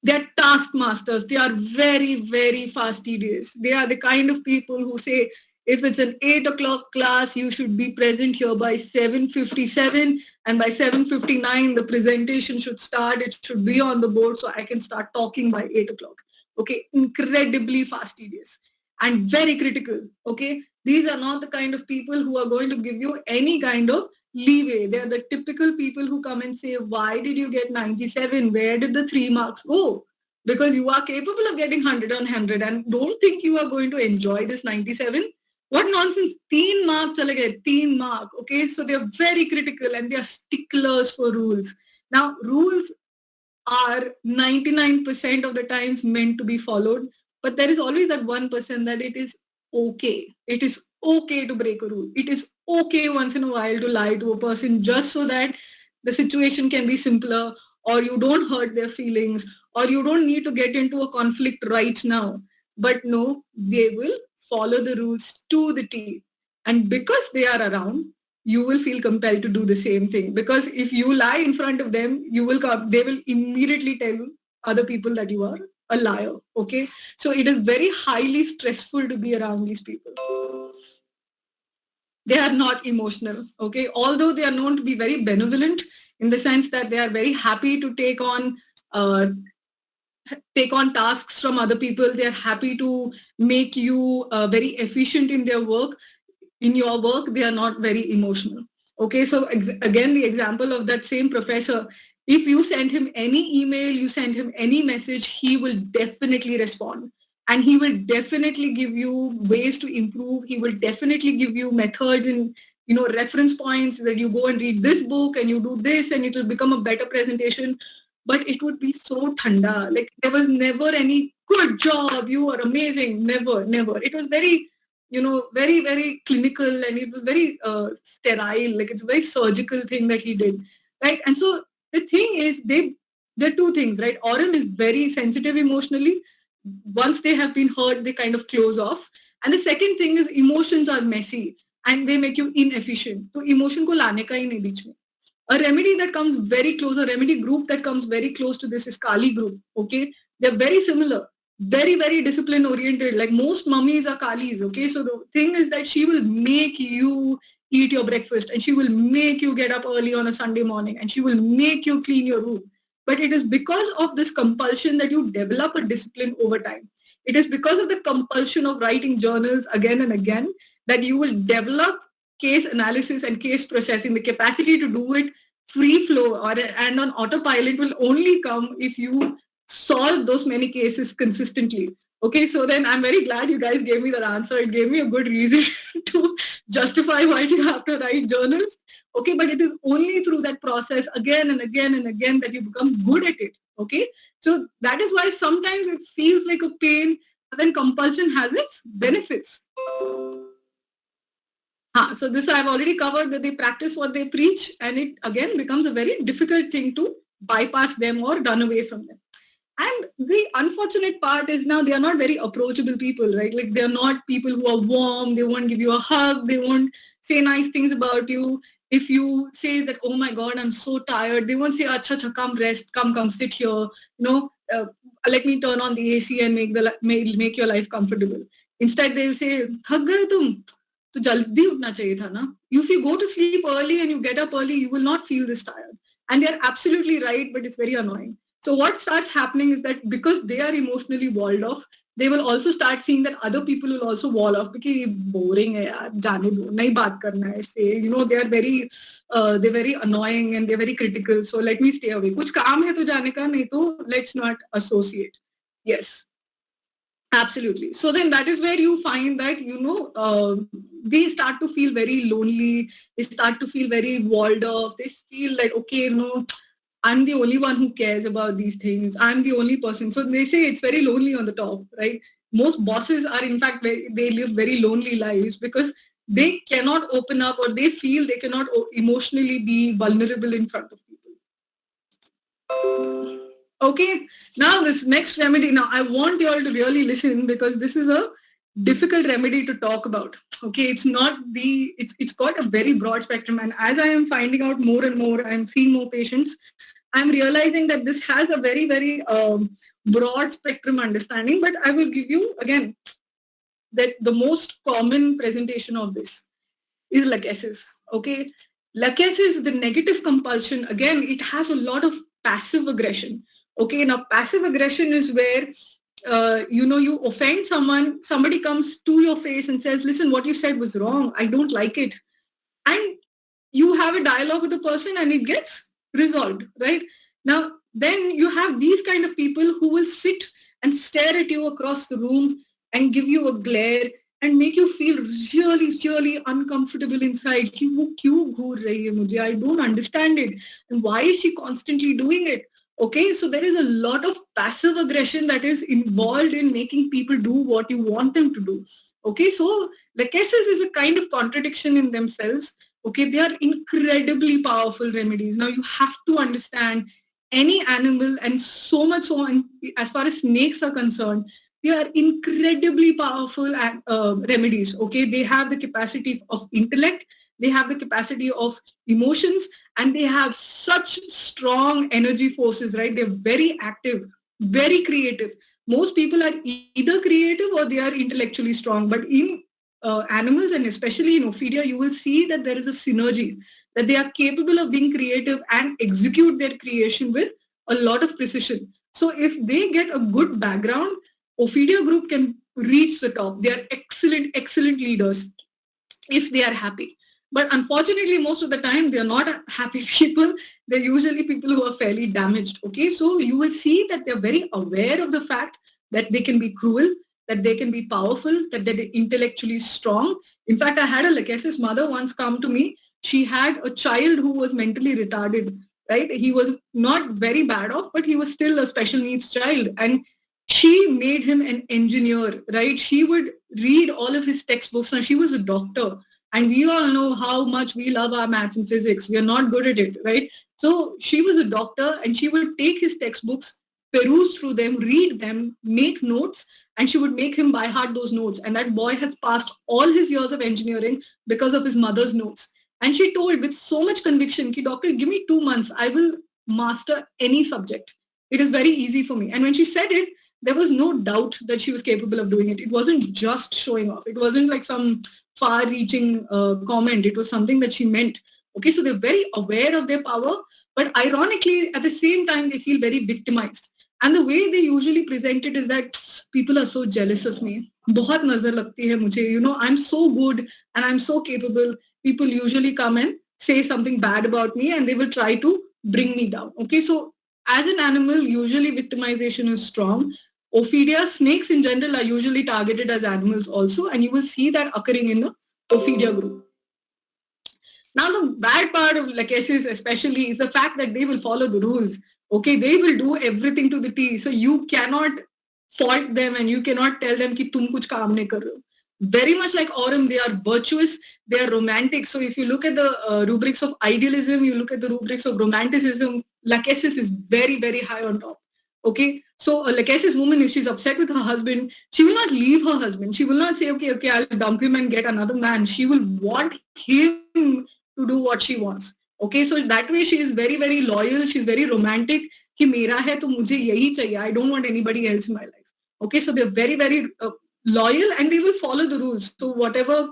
B: They're taskmasters. They are very, very fastidious. They are the kind of people who say, if it's an 8 o'clock class, you should be present here by 7:57, and by 7:59, the presentation should start. It should be on the board so I can start talking by 8 o'clock. Okay, incredibly fastidious and very critical. Okay, these are not the kind of people who are going to give you any kind of leeway. They are the typical people who come and say, why did you get 97? Where did the 3 marks go? Because you are capable of getting 100 on 100 and don't think you are going to enjoy this 97. What nonsense? 3 marks chale gaye, 3 mark. Okay, so they are very critical and they are sticklers for rules. Now, rules are 99% of the times meant to be followed, but there is always that 1% that it is okay. It is okay to break a rule. It is okay once in a while to lie to a person just so that the situation can be simpler, or you don't hurt their feelings, or you don't need to get into a conflict right now. But no, they will follow the rules to the T. And because they are around, you will feel compelled to do the same thing, because if you lie in front of them, they will immediately tell other people that you are a liar. Okay, so it is very highly stressful to be around these people. They are not emotional. Okay, although they are known to be very benevolent in the sense that they are very happy to take on take on tasks from other people. They're happy to make you very efficient in their work. In your work, they are not very emotional. Okay, so again, the example of that same professor, if you send him any email, you send him any message, he will definitely respond. And he will definitely give you ways to improve. He will definitely give you methods and reference points that you go and read this book and you do this and it will become a better presentation. But it would be so thanda. Like there was never any good job, you are amazing. Never, never. It was very very, very clinical, and it was very sterile, like it's a very surgical thing that he did, right? And so the thing is, there are two things, right? Aurum is very sensitive emotionally. Once they have been hurt, they kind of close off. And the second thing is emotions are messy and they make you inefficient. So emotion ko lane ka hi nahi beech mein. A remedy that comes very close, a remedy group that comes very close to this is Kali group. Okay, they're very similar, very, very discipline oriented. Like most mummies are Kalis. Okay, so the thing is that she will make you eat your breakfast and she will make you get up early on a Sunday morning and she will make you clean your room. But it is because of this compulsion that you develop a discipline over time. It is because of the compulsion of writing journals again and again that you will develop case analysis and case processing. The capacity to do it free flow and on autopilot will only come if you solve those many cases consistently. Okay, so then I'm very glad you guys gave me that answer. It gave me a good reason to justify why you have to write journals. Okay, but it is only through that process again and again and again that you become good at it. Okay, so that is why sometimes it feels like a pain, but then compulsion has its benefits. So this I've already covered, that they practice what they preach, and it again becomes a very difficult thing to bypass them or run away from them. And the unfortunate part is now they are not very approachable people, right? Like they're not people who are warm. They won't give you a hug. They won't say nice things about you. If you say that, oh my God, I'm so tired, they won't say, acha, acha, come rest, come sit here. Let me turn on the AC and make your life comfortable. Instead, they'll say, thak gaye tum? तो जल्दी उठना चाहिए था ना. If you go to sleep early and you get up early, you will not feel this tired. And they're absolutely right, but it's very annoying. So what starts happening is that because they are emotionally walled off, they will also start seeing that other people will also wall off because ये boring है यार, जाने दो, नहीं बात करना है इससे. They are very annoying and they're very critical. So let me stay away. कुछ काम है तो जाने का, नहीं तो let's not associate. Yes. Absolutely. So then that is where you find that, they start to feel very lonely. They start to feel very walled off. They feel like, okay, I'm the only one who cares about these things. I'm the only person. So they say it's very lonely on the top, right? Most bosses are, in fact, they live very lonely lives because they cannot open up, or they feel they cannot emotionally be vulnerable in front of people. Okay, now this next remedy, now I want you all to really listen because this is a difficult remedy to talk about. Okay, it's got a very broad spectrum, and as I am finding out more and more, I'm seeing more patients, I'm realizing that this has a very, very broad spectrum understanding, but I will give you, again, that the most common presentation of this is lachesis. Okay, lachesis, the negative compulsion, again, it has a lot of passive aggression. Okay, now passive aggression is where, you offend someone, somebody comes to your face and says, listen, what you said was wrong, I don't like it. And you have a dialogue with the person and it gets resolved, right? Now, then you have these kind of people who will sit and stare at you across the room and give you a glare and make you feel really, really uncomfortable inside. I don't understand it. And why is she constantly doing it? Okay, so there is a lot of passive aggression that is involved in making people do what you want them to do. Okay, so lachesis is a kind of contradiction in themselves. Okay, they are incredibly powerful remedies. Now you have to understand any animal, and so much so, and as far as snakes are concerned, they are incredibly powerful remedies. Okay, they have the capacity of intellect, they have the capacity of emotions, and they have such strong energy forces, right? They're very active, very creative. Most people are either creative or they are intellectually strong, but in animals, and especially in Ophidia, you will see that there is a synergy, that they are capable of being creative and execute their creation with a lot of precision. So if they get a good background, Ophidia Group can reach the top. They are excellent, excellent leaders if they are happy. But unfortunately, most of the time, they are not happy people. They're usually people who are fairly damaged. Okay, so you will see that they're very aware of the fact that they can be cruel, that they can be powerful, that they're intellectually strong. In fact, I had a Lachesis mother once come to me. She had a child who was mentally retarded, right? He was not very bad off, but he was still a special needs child. And she made him an engineer, right? She would read all of his textbooks. Now, she was a doctor, and we all know how much we love our maths and physics. We are not good at it, right? So she was a doctor, and she would take his textbooks, peruse through them, read them, make notes, and she would make him by heart those notes. And that boy has passed all his years of engineering because of his mother's notes. And she told with so much conviction, Ki, doctor, give me 2 months. I will master any subject. It is very easy for me. And when she said it, there was no doubt that she was capable of doing it. It wasn't just showing off. It wasn't like some far-reaching comment. It was something that she meant. Okay, so they're very aware of their power, but ironically, at the same time, they feel very victimized. And the way they usually present it is that people are so jealous of me. बहुत नजर लगती है मुझे. You know, I'm so good and I'm so capable. People usually come and say something bad about me and they will try to bring me down. Okay, so as an animal, usually victimization is strong. Ophidia, snakes in general are usually targeted as animals also, and you will see that occurring in the Ophidia group. Now, the bad part of Lachesis especially is the fact that they will follow the rules. Okay, they will do everything to the T. So you cannot fault them and you cannot tell them कि तुम कुछ काम नहीं कर रहे हो. Very much like Aurum, they are virtuous, they are romantic. So if you look at the rubrics of idealism, you look at the rubrics of romanticism, Lachesis is very, very high on top. Okay, so a Lachesis woman, if she's upset with her husband, she will not leave her husband. She will not say, okay, I'll dump him and get another man. She will want him to do what she wants. Okay, so that way she is very, very loyal. She's very romantic. कि मेरा है तो मुझे यही चाहिए. I don't want anybody else in my life. Okay, so they're very, very loyal and they will follow the rules. So whatever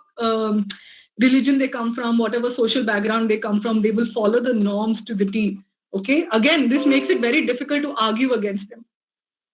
B: religion they come from, whatever social background they come from, they will follow the norms to the T. Okay, again, this makes it very difficult to argue against them.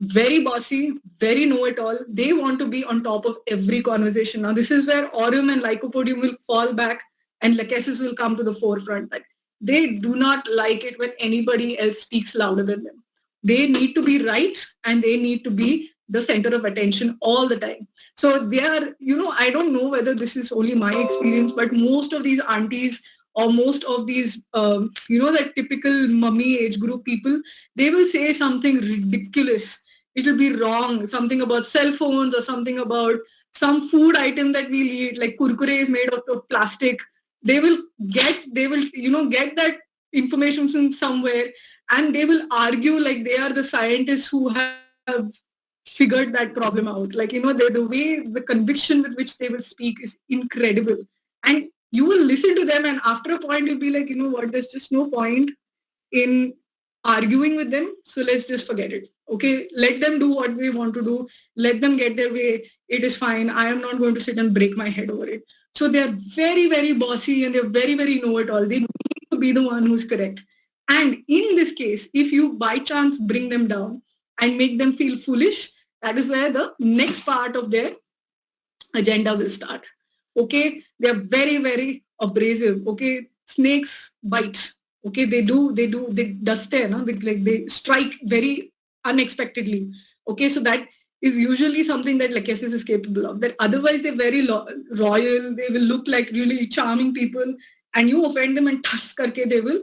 B: Very bossy, very know-it-all. They want to be on top of every conversation. Now, this is where Aurum and Lycopodium will fall back and Lachesis will come to the forefront. Like, they do not like it when anybody else speaks louder than them. They need to be right and they need to be the center of attention all the time. So they are, I don't know whether this is only my experience, but most of these aunties or most of these, that typical mummy age group people, they will say something ridiculous. It will be wrong, something about cell phones or something about some food item that we eat, like kurkure is made out of plastic. They will get that information from somewhere and they will argue like they are the scientists who have figured that problem out. Like, the way, the conviction with which they will speak is incredible. And you will listen to them and after a point you'll be like, there's just no point in arguing with them. So let's just forget it. Okay, let them do what they want to do. Let them get their way. It is fine. I am not going to sit and break my head over it. So they're very, very bossy and they're very, very know-it-all. They need to be the one who's correct. And in this case, if you by chance bring them down and make them feel foolish, that is where the next part of their agenda will start. Okay, they're very, very abrasive. Okay, snakes bite. Okay, they dust there, no? They strike very unexpectedly. Okay, so that is usually something that Lachesis is capable of. That otherwise they're very royal. They will look like really charming people, and you offend them and touch karke, they will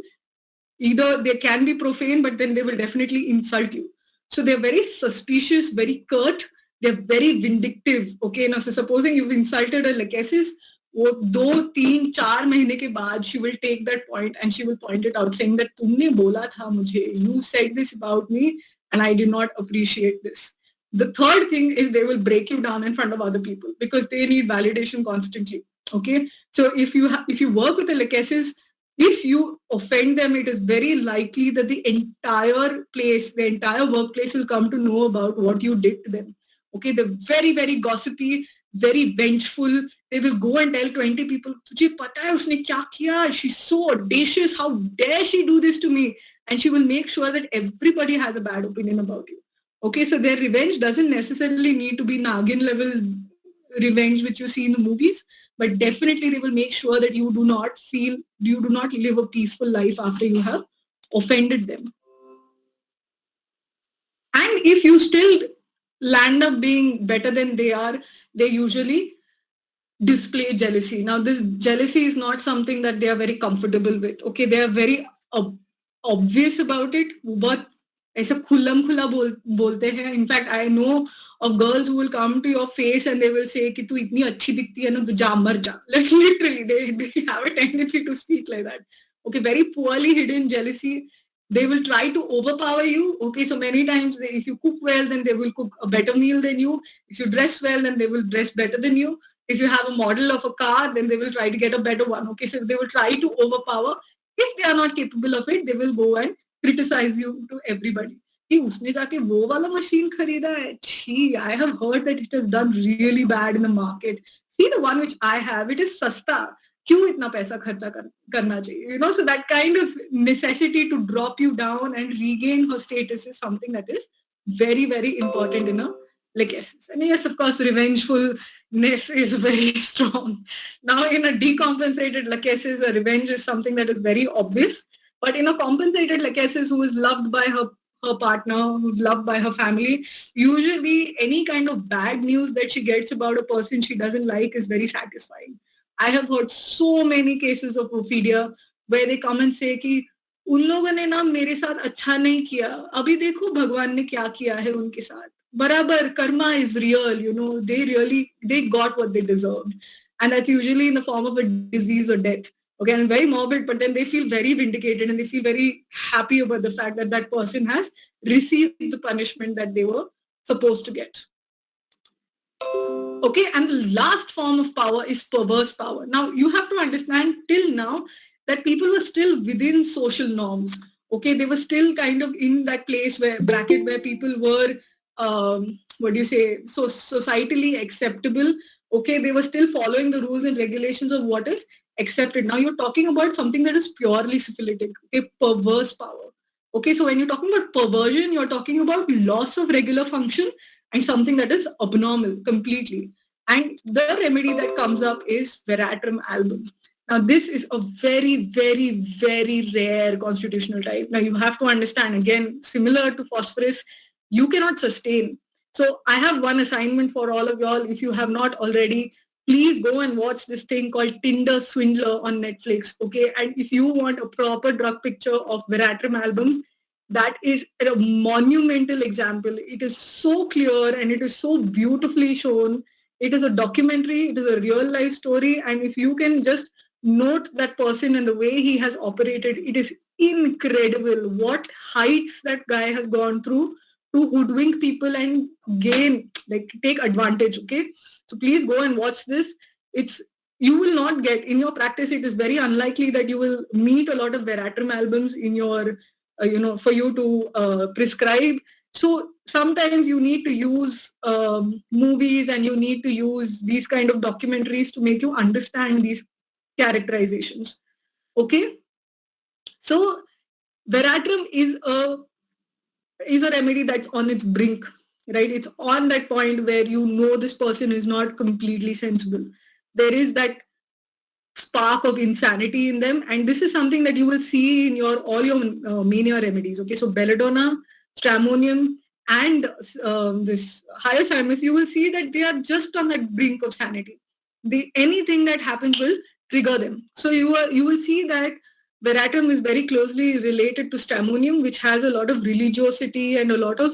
B: they can be profane, but then they will definitely insult you. So they're very suspicious, very curt. They're very vindictive. Okay, now so supposing you've insulted a Lachesis, 2-3-4 महीने के बाद she will take that point and she will point it out saying that तुमने बोला था मुझे, you said this about me and I did not appreciate this. The third thing is they will break you down in front of other people because they need validation constantly. Okay, so if you work with a Lachesis, if you offend them, it is very likely that the entire workplace will come to know about what you did to them. Okay, they're very, very gossipy, very vengeful. They will go and tell 20 people, "Tujhe pata hai usne kya kiya? She's so audacious. How dare she do this to me?" and she will make sure that everybody has a bad opinion about you. Okay, so their revenge doesn't necessarily need to be Nagin level revenge which you see in the movies, but definitely they will make sure that you do not live a peaceful life after you have offended them. And if you still land up being better than they are, they usually display jealousy. Now, this jealousy is not something that they are very comfortable with. Okay, they are very obvious about it, but ऐसा खुल्लम खुला बोलते हैं. In fact, I know of girls who will come to your face and they will say कि तू इतनी अच्छी दिखती है ना, तू जा मर जा. Like literally, they have a tendency to speak like that. Okay, very poorly hidden jealousy. They will try to overpower you. Okay, so many times if you cook well, then they will cook a better meal than you. If you dress well, then they will dress better than you. If you have a model of a car, then they will try to get a better one. Okay, so they will try to overpower. If they are not capable of it, they will go and criticize you to everybody. कि उसने जाके वो वाला machine खरीदा है. Gee, I have heard that it has done really bad in the market. See the one which I have, it is सस्ता. क्यों इतना पैसा खर्चा करना चाहिए? You know, so that kind of necessity to drop you down and regain her status is something that is very, very important in a lachesis. And yes, of course, revengefulness is very strong. Now, in a decompensated lachesis, a revenge is something that is very obvious. But in a compensated lachesis who is loved by her partner, who's loved by her family, usually any kind of bad news that she gets about a person she doesn't like is very satisfying. I have heard so many cases of Ophidia where they come and say कि उन लोगों ने ना मेरे साथ अच्छा नहीं किया, अभी देखो भगवान ने क्या किया है उनके साथ. बराबर, karma is real, you know, they got what they deserved. And that's usually in the form of a disease or death. Okay, and very morbid, but then they feel very vindicated and they feel very happy about the fact that that person has received the punishment that they were supposed to get. Okay, and the last form of power is perverse power. Now, you have to understand till now that people were still within social norms. Okay, they were still kind of in that place bracket where people were, so societally acceptable. Okay, they were still following the rules and regulations of what is accepted. Now you're talking about something that is purely syphilitic, okay, perverse power. Okay, so when you're talking about perversion, you're talking about loss of regular function and something that is abnormal completely. And the remedy that comes up is veratrum album. Now, this is a very, very, very rare constitutional type. Now, you have to understand, again, similar to phosphorus, you cannot sustain. So I have one assignment for all of y'all. If you have not already, please go and watch this thing called Tinder Swindler on Netflix. Okay, and if you want a proper drug picture of veratrum album, that is a monumental example. It is so clear and it is so beautifully shown. It is a documentary, it is a real life story, and if you can just note that person and the way he has operated, it is incredible what heights that guy has gone through to hoodwink people and take advantage. Okay, so please go and watch this. You will not get, in your practice, it is very unlikely that you will meet a lot of veratrum albums in your for you to prescribe. So sometimes you need to use movies and you need to use these kind of documentaries to make you understand these characterizations. Okay, so veratrum is a remedy that's on its brink, right? It's on that point where you know this person is not completely sensible. There is that spark of insanity in them, and this is something that you will see in all your mania remedies. Okay, so belladonna, stramonium, and this hyoscyamus, you will see that they are just on that brink of sanity. Anything that happens will trigger them. So you will see that veratrum is very closely related to stramonium, which has a lot of religiosity and a lot of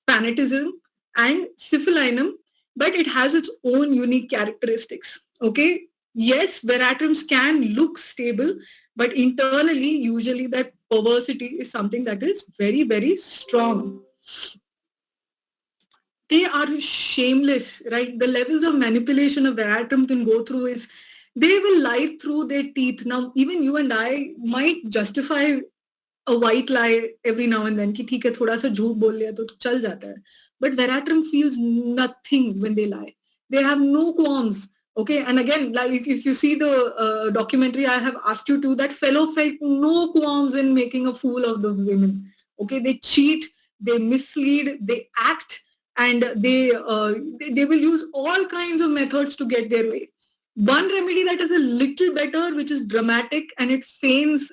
B: fanatism, and syphilinum, but it has its own unique characteristics. Okay. Yes, veratrums can look stable, but internally, usually that perversity is something that is very, very strong. They are shameless, right? The levels of manipulation a veratrum can go through is, they will lie through their teeth. Now, even you and I might justify a white lie every now and then, कि ठीक है थोड़ा सा झूठ बोल लिया तो चल जाता है. But veratrum feels nothing when they lie. They have no qualms. Okay, and again, like if you see the documentary I have asked you to, that fellow felt no qualms in making a fool of those women. Okay, they cheat, they mislead, they act, and they will use all kinds of methods to get their way. One remedy that is a little better, which is dramatic, and it feigns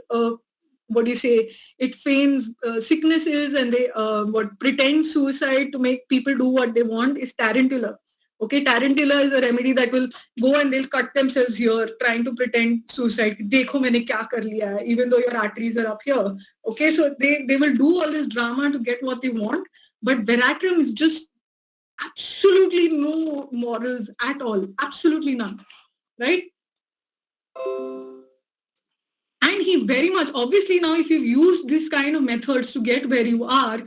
B: what do you say? It feigns sicknesses, and they what pretend suicide to make people do what they want, is tarantula. Okay, tarantula is a remedy that will go and they'll cut themselves here, trying to pretend suicide. Dekho maine kya kar liya hai, even though your arteries are up here. Okay, so they will do all this drama to get what they want, but Veratrum is just absolutely no morals at all, absolutely none, right? And he very much, obviously now if you've used this kind of methods to get where you are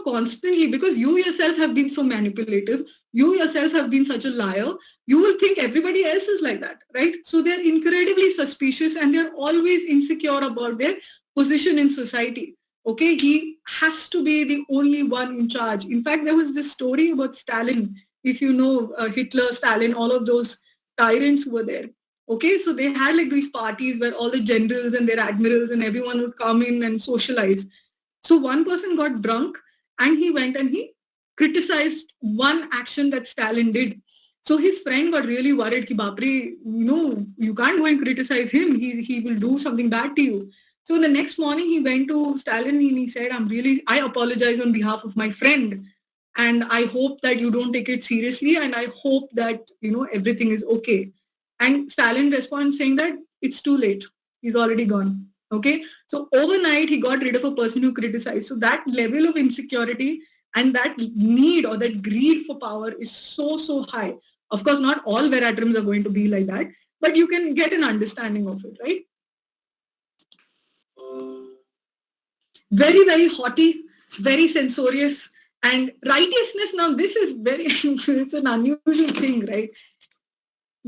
B: constantly, because you yourself have been so manipulative, you yourself have been such a liar, you will think everybody else is like that, right? So they're incredibly suspicious and they're always insecure about their position in society. Okay, he has to be the only one in charge. In fact, there was this story about Stalin. If you know Hitler, Stalin, all of those tyrants who were there. Okay, so they had like these parties where all the generals and their admirals and everyone would come in and socialize. So one person got drunk and he went and he criticized one action that Stalin did. So his friend got really worried, ki Bapre, you can't go and criticize him. He will do something bad to you. So the next morning he went to Stalin and he said, I apologize on behalf of my friend. And I hope that you don't take it seriously. And I hope that, everything is okay. And Stalin responds saying that it's too late. He's already gone. Okay. So overnight, he got rid of a person who criticized. So that level of insecurity and that need or that greed for power is so, so high. Of course, not all Veratrums are going to be like that, but you can get an understanding of it, right? Very, very haughty, very censorious, and righteousness. Now, this is it's an unusual thing, right?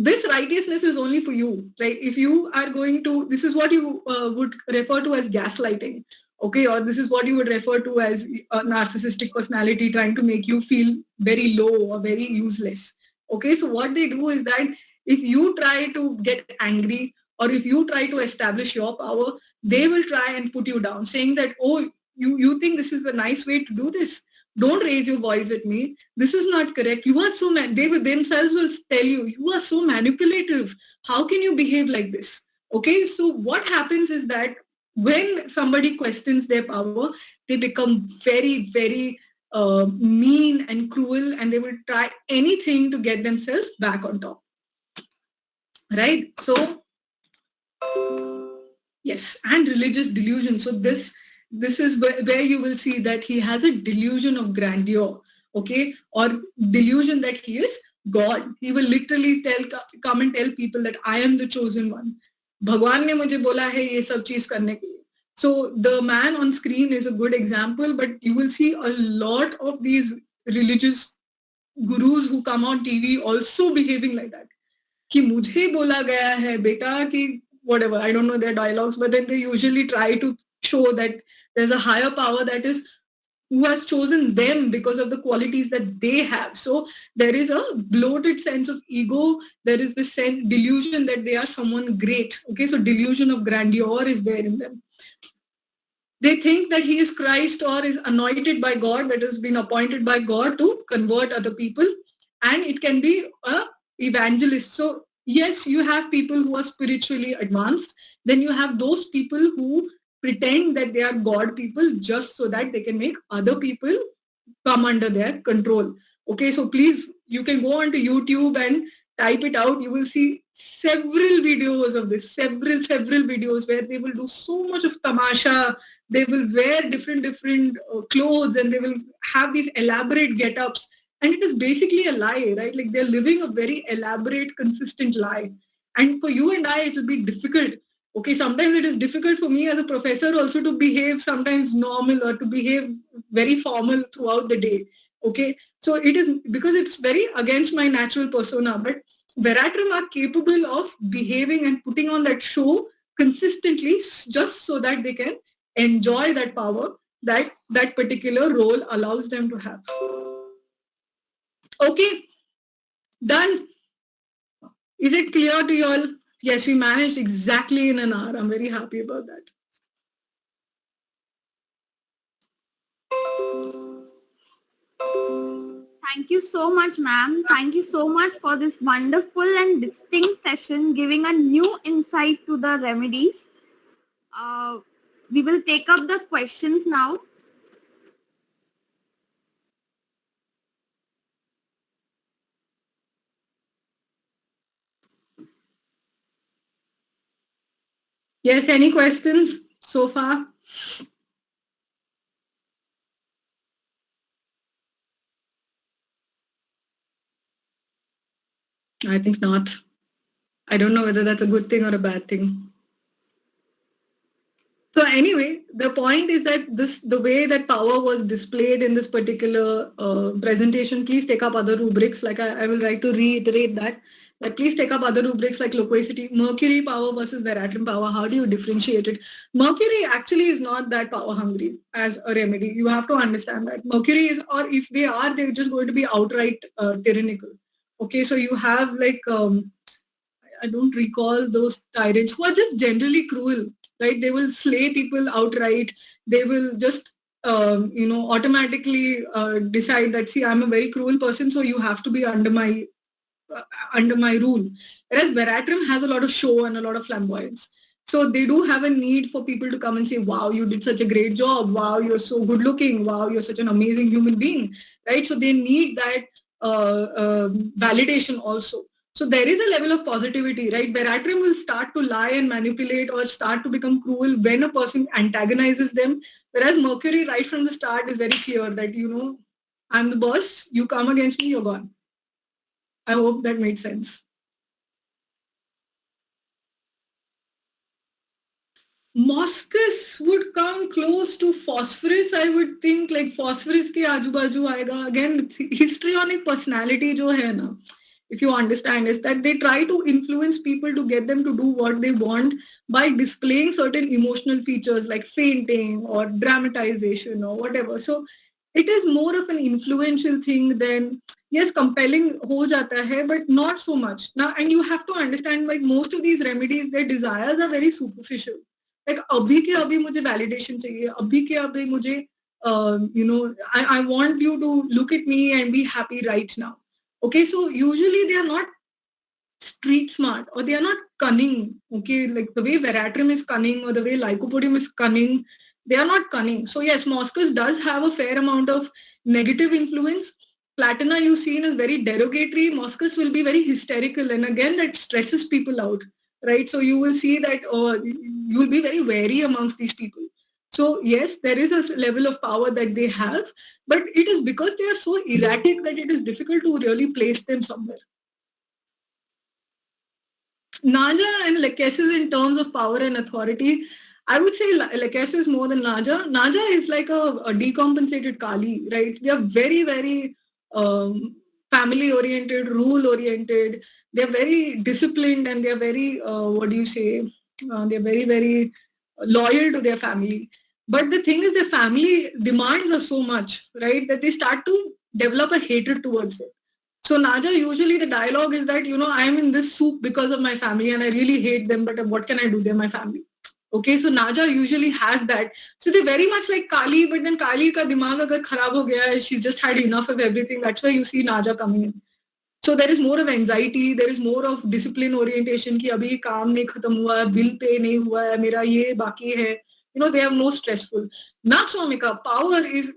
B: This righteousness is only for you, right? If you are going to, this is what you would refer to as gaslighting, okay? Or this is what you would refer to as a narcissistic personality trying to make you feel very low or very useless, okay? So what they do is that if you try to get angry or if you try to establish your power, they will try and put you down, saying that, oh, you think this is a nice way to do this? Don't raise your voice at me. This is not correct. You are so they themselves will tell you, you are so manipulative. How can you behave like this? Okay, so what happens is that when somebody questions their power, they become very, very mean and cruel, and they will try anything to get themselves back on top. Right? So, yes, and religious delusion. So this is where you will see that he has a delusion of grandeur, okay, or delusion that he is God. He will literally come and tell people that I am the chosen one. Bhagwan ne mujhe bola hai ye sab cheez karne ke liye. So the man on screen is a good example, but you will see a lot of these religious gurus who come on TV also behaving like that. कि मुझे बोला गया है बेटा कि whatever, I don't know their dialogues, but then they usually try to show that there's a higher power that is who has chosen them because of the qualities that they have. So there is a bloated sense of ego. There is this delusion that they are someone great. Okay, so delusion of grandeur is there in them. They think that he is Christ or is anointed by God, that has been appointed by God to convert other people. And it can be a evangelist. So yes, you have people who are spiritually advanced. Then you have those people who pretend that they are God people just so that they can make other people come under their control. Okay, so please, you can go onto YouTube and type it out. You will see several videos of this, several videos where they will do so much of tamasha. They will wear different clothes and they will have these elaborate get-ups. And it is basically a lie, right? Like they're living a very elaborate, consistent lie. And for you and I, it will be difficult. Okay, sometimes it is difficult for me as a professor also to behave sometimes normal or to behave very formal throughout the day. Okay, so it is because it's very against my natural persona. But Veratrum are capable of behaving and putting on that show consistently just so that they can enjoy that power that that particular role allows them to have. Okay, done. Is it clear to you all? Yes, we managed exactly in an hour. I'm very happy about that.
A: Thank you so much, ma'am. Thank you so much for this wonderful and distinct session, giving a new insight to the remedies. We will take up the questions now.
B: Yes, any questions so far? I think not. I don't know whether that's a good thing or a bad thing. So anyway, the point is that the way that power was displayed in this particular presentation, please take up other rubrics. Like I will try to reiterate that please take up other rubrics like loquacity, Mercury power versus Veratrum power. How do you differentiate it? Mercury actually is not that power hungry as a remedy. You have to understand that Mercury is, or if they are, they're just going to be outright tyrannical. Okay, so you have like I don't recall those tyrants who are just generally cruel, right? They will slay people outright. They will just, automatically decide that, see, I'm a very cruel person, so you have to be under my rule. Whereas Veratrum has a lot of show and a lot of flamboyance. So they do have a need for people to come and say, wow, you did such a great job. Wow, you're so good looking. Wow, you're such an amazing human being, right? So they need that validation also. So there is a level of positivity, right? Veratrum will start to lie and manipulate or start to become cruel when a person antagonizes them. Whereas Mercury right from the start is very clear that, I'm the boss, you come against me, you're gone. I hope that made sense. Moschus would come close to phosphorus, I would think, like phosphorus ke aaju baju aega. Again, histrionic personality jo hai na, if you understand, is that they try to influence people to get them to do what they want by displaying certain emotional features like fainting or dramatization or whatever. So it is more of an influential thing than, yes, compelling ho jata hai, but not so much. Now, and you have to understand, like most of these remedies, their desires are very superficial. Like abhi ke abhi mujhe validation chahiye, abhi ke abhi mujhe, I want you to look at me and be happy right now. Okay, so usually they are not street smart or they are not cunning. Okay, like the way Veratrum is cunning or the way Lycopodium is cunning, they are not cunning. So yes, Moschus does have a fair amount of negative influence. Platina you've seen is very derogatory. Moschus will be very hysterical, and again that stresses people out, right? So you will see that you will be very wary amongst these people. So yes, there is a level of power that they have, but it is because they are so erratic that it is difficult to really place them somewhere. Naja and Lachesis in terms of power and authority, I would say Lachesis is more than Naja. Naja is like a decompensated Kali, right? They are very, very family oriented, rule oriented. They are very disciplined and they are very, they're very, very loyal to their family. But the thing is, their family demands are so much, right, that they start to develop a hatred towards it. So Naja, usually the dialogue is that, I'm in this soup because of my family and I really hate them, but what can I do? They're my family. Okay, so Naja usually has that. So they're very much like Kali, but then Kali ka dimag agar kharab ho gaya hai, she's just had enough of everything. That's why you see Naja coming in. So there is more of anxiety, there is more of discipline orientation ki abhi kaam nahi khatam hua hai, bill pay nahi hua hai, mera ye baki hai. They have no stressful. Nakswamika, power is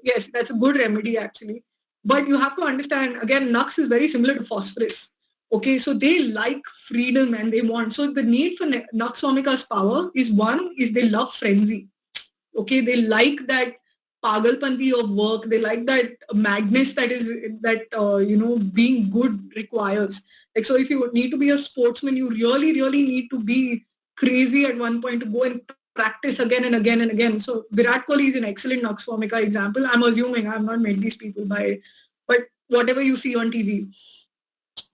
B: yes, that's a good remedy actually. But you have to understand, again, Nux is very similar to phosphorus. Okay, so they like freedom and they want. So the need for Nakswamika's power is they love frenzy. Okay, they like that pagalpanti of work. They like that madness that being good requires. Like, so if you need to be a sportsman, you really, really need to be crazy at one point to go and practice again and again and again. So Virat Kohli is an excellent Nakswamika example. I'm assuming I've not met these people but whatever you see on TV.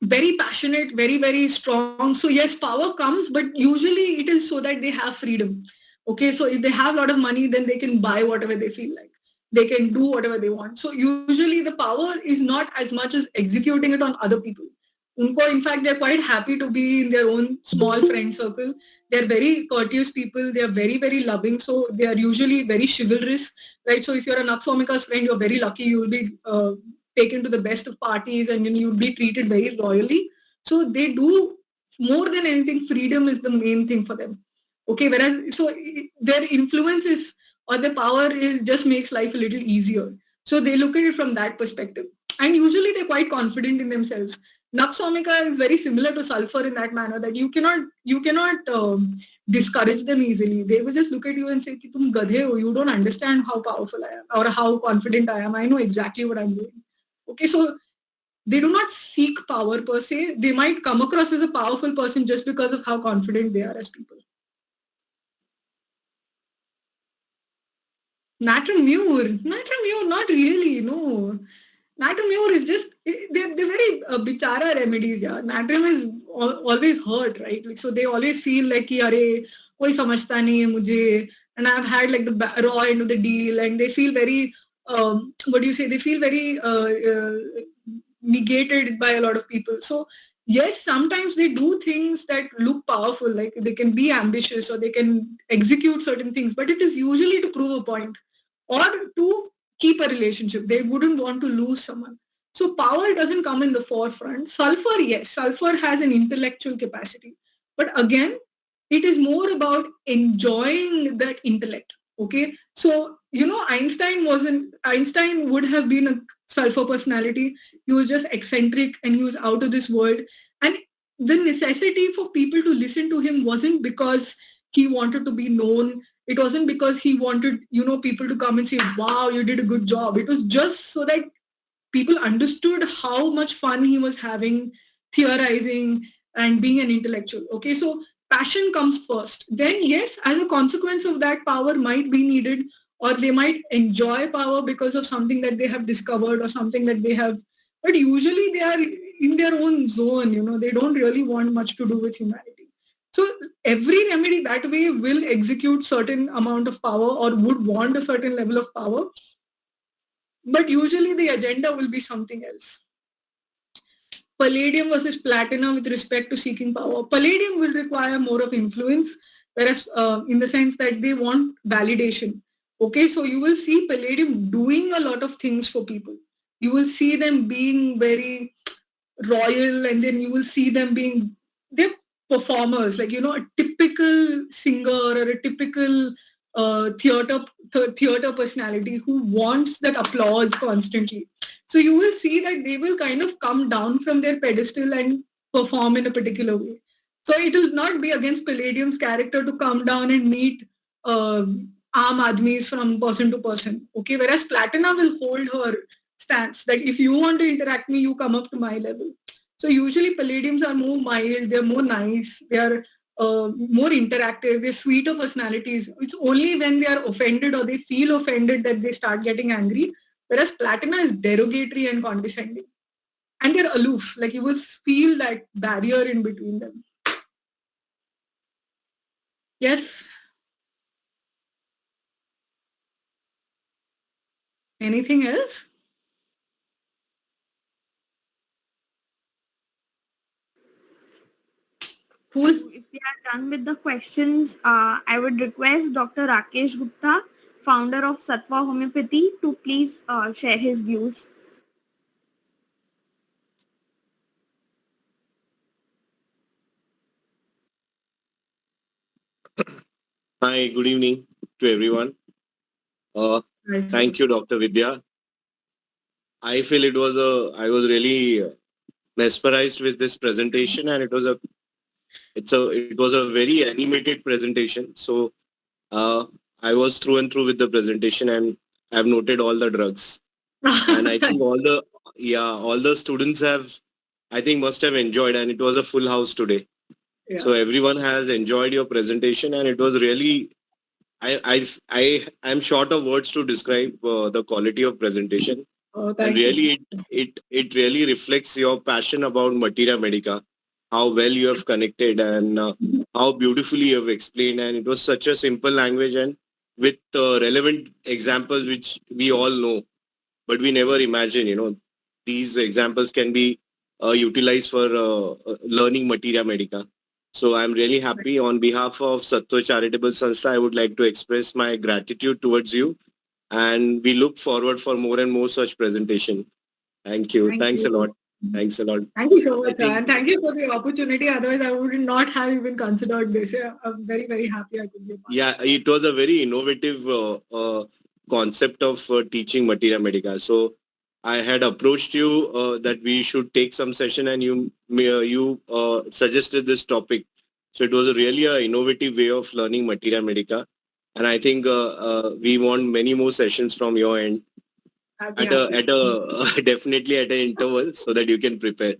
B: Very passionate, very, very strong. So yes, power comes, but usually it is so that they have freedom. Okay, so if they have a lot of money, then they can buy whatever they feel like. They can do whatever they want. So usually the power is not as much as executing it on other people. Unko, in fact, they're quite happy to be in their own small friend circle. They're very courteous people. They're very, very loving. So they are usually very chivalrous, right? So if you're a Naksomika's friend, you're very lucky. You'll be taken to the best of parties and then you'll be treated very royally. So they do, more than anything, freedom is the main thing for them. Okay, whereas, so their influence is, or their power is, just makes life a little easier. So they look at it from that perspective. And usually they're quite confident in themselves. Naksomika is very similar to sulfur in that manner, that you cannot discourage them easily. They will just look at you and say, "Tum gadhe ho, you don't understand how powerful I am or how confident I am. I know exactly what I'm doing." Okay, so they do not seek power per se. They might come across as a powerful person just because of how confident they are as people. Natramure, not really, no. Natramure is just, they're very bichara remedies, yeah. Natrum is always hurt, right? Like, so they always feel like, ki, Are, koi samajhta nahi hai mujhe. And I've had like the raw end of the deal, and they feel very, what do you say, they feel very negated by a lot of people. So yes, sometimes they do things that look powerful, like they can be ambitious or they can execute certain things, but it is usually to prove a point or to keep a relationship. They wouldn't want to lose someone. So power doesn't come in the forefront. Sulfur, yes, sulfur has an intellectual capacity. But again, it is more about enjoying that intellect. Okay. So, Einstein would have been a sulfur personality. He was just eccentric and he was out of this world. And the necessity for people to listen to him wasn't because he wanted to be known. It wasn't because he wanted, people to come and say, wow, you did a good job. It was just so that people understood how much fun he was having, theorizing and being an intellectual. Okay, so passion comes first. Then yes, as a consequence of that, power might be needed, or they might enjoy power because of something that they have discovered or something that they have, but usually they are in their own zone, they don't really want much to do with humanity. So every remedy that way will execute certain amount of power or would want a certain level of power, but usually the agenda will be something else. Palladium versus platinum with respect to seeking power. Palladium will require more of influence, whereas in the sense that they want validation. Okay, so you will see Palladium doing a lot of things for people. You will see them being very royal, and then you will see them being, they're performers, like, a typical singer or a typical theater personality who wants that applause constantly. So you will see that they will kind of come down from their pedestal and perform in a particular way. So it will not be against Palladium's character to come down and meet Aam Admis from person to person. Okay, whereas Platina will hold her stance that if you want to interact me, you come up to my level. So usually Palladiums are more mild, they're more nice, they are more interactive, they're sweeter personalities. It's only when they are offended or they feel offended that they start getting angry. Whereas Platina is derogatory and condescending. And they're aloof, like you will feel that barrier in between them. Yes? Anything else? Cool.
A: If we are done with the questions, I would request Dr. Rakesh Gupta, founder of Sattva Homeopathy, to please share his views.
D: Hi, good evening to everyone. Thank you, Dr. Vidya. I feel I was really mesmerized with this presentation, and it was a very animated presentation. So I was through and through with the presentation, and I've noted all the drugs. And I think all the students must have enjoyed, and it was a full house today. Yeah. So everyone has enjoyed your presentation, and it was really, I'm short of words to describe the quality of presentation. And really, it really reflects your passion about Materia Medica, how well you have connected and how beautifully you have explained. And it was such a simple language and with relevant examples which we all know, but we never imagine, these examples can be utilized for learning Materia Medica. So I'm really happy. On behalf of Sattva Charitable Sanstha, I would like to express my gratitude towards you, and we look forward for more and more such presentation. Thank you. Thanks a lot. Thanks a lot.
B: Thank you so
D: I
B: much, sir.
D: think,
B: And thank you for the opportunity. Otherwise, I would not have even considered this. Yeah, I'm very, very happy I could be a part.
D: yeah, it was a very innovative concept of teaching Materia Medica. So I had approached you that we should take some session, and you suggested this topic. So it was a really innovative way of learning Materia Medica, and I think we want many more sessions from your end
B: I'd be
D: at a
B: happy.
D: at a definitely at an interval so that you can prepare.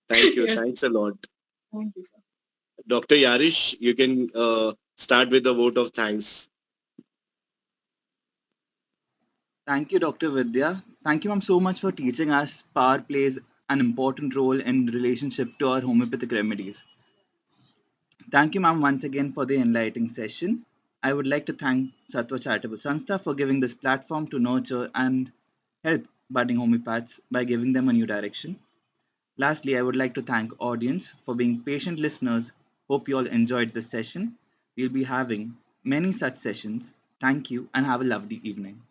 D: Thank you.
B: Yes.
D: Thanks a lot,
B: Thank you, sir.
D: Dr. Yarish. You can start with a vote of thanks.
E: Thank you, Dr. Vidya. Thank you, ma'am, so much for teaching us power plays an important role in relationship to our homeopathic remedies. Thank you, ma'am, once again for the enlightening session. I would like to thank Sattva Charitable Sanstha for giving this platform to nurture and help budding homeopaths by giving them a new direction. Lastly, I would like to thank audience for being patient listeners. Hope you all enjoyed this session. We'll be having many such sessions. Thank you and have a lovely evening.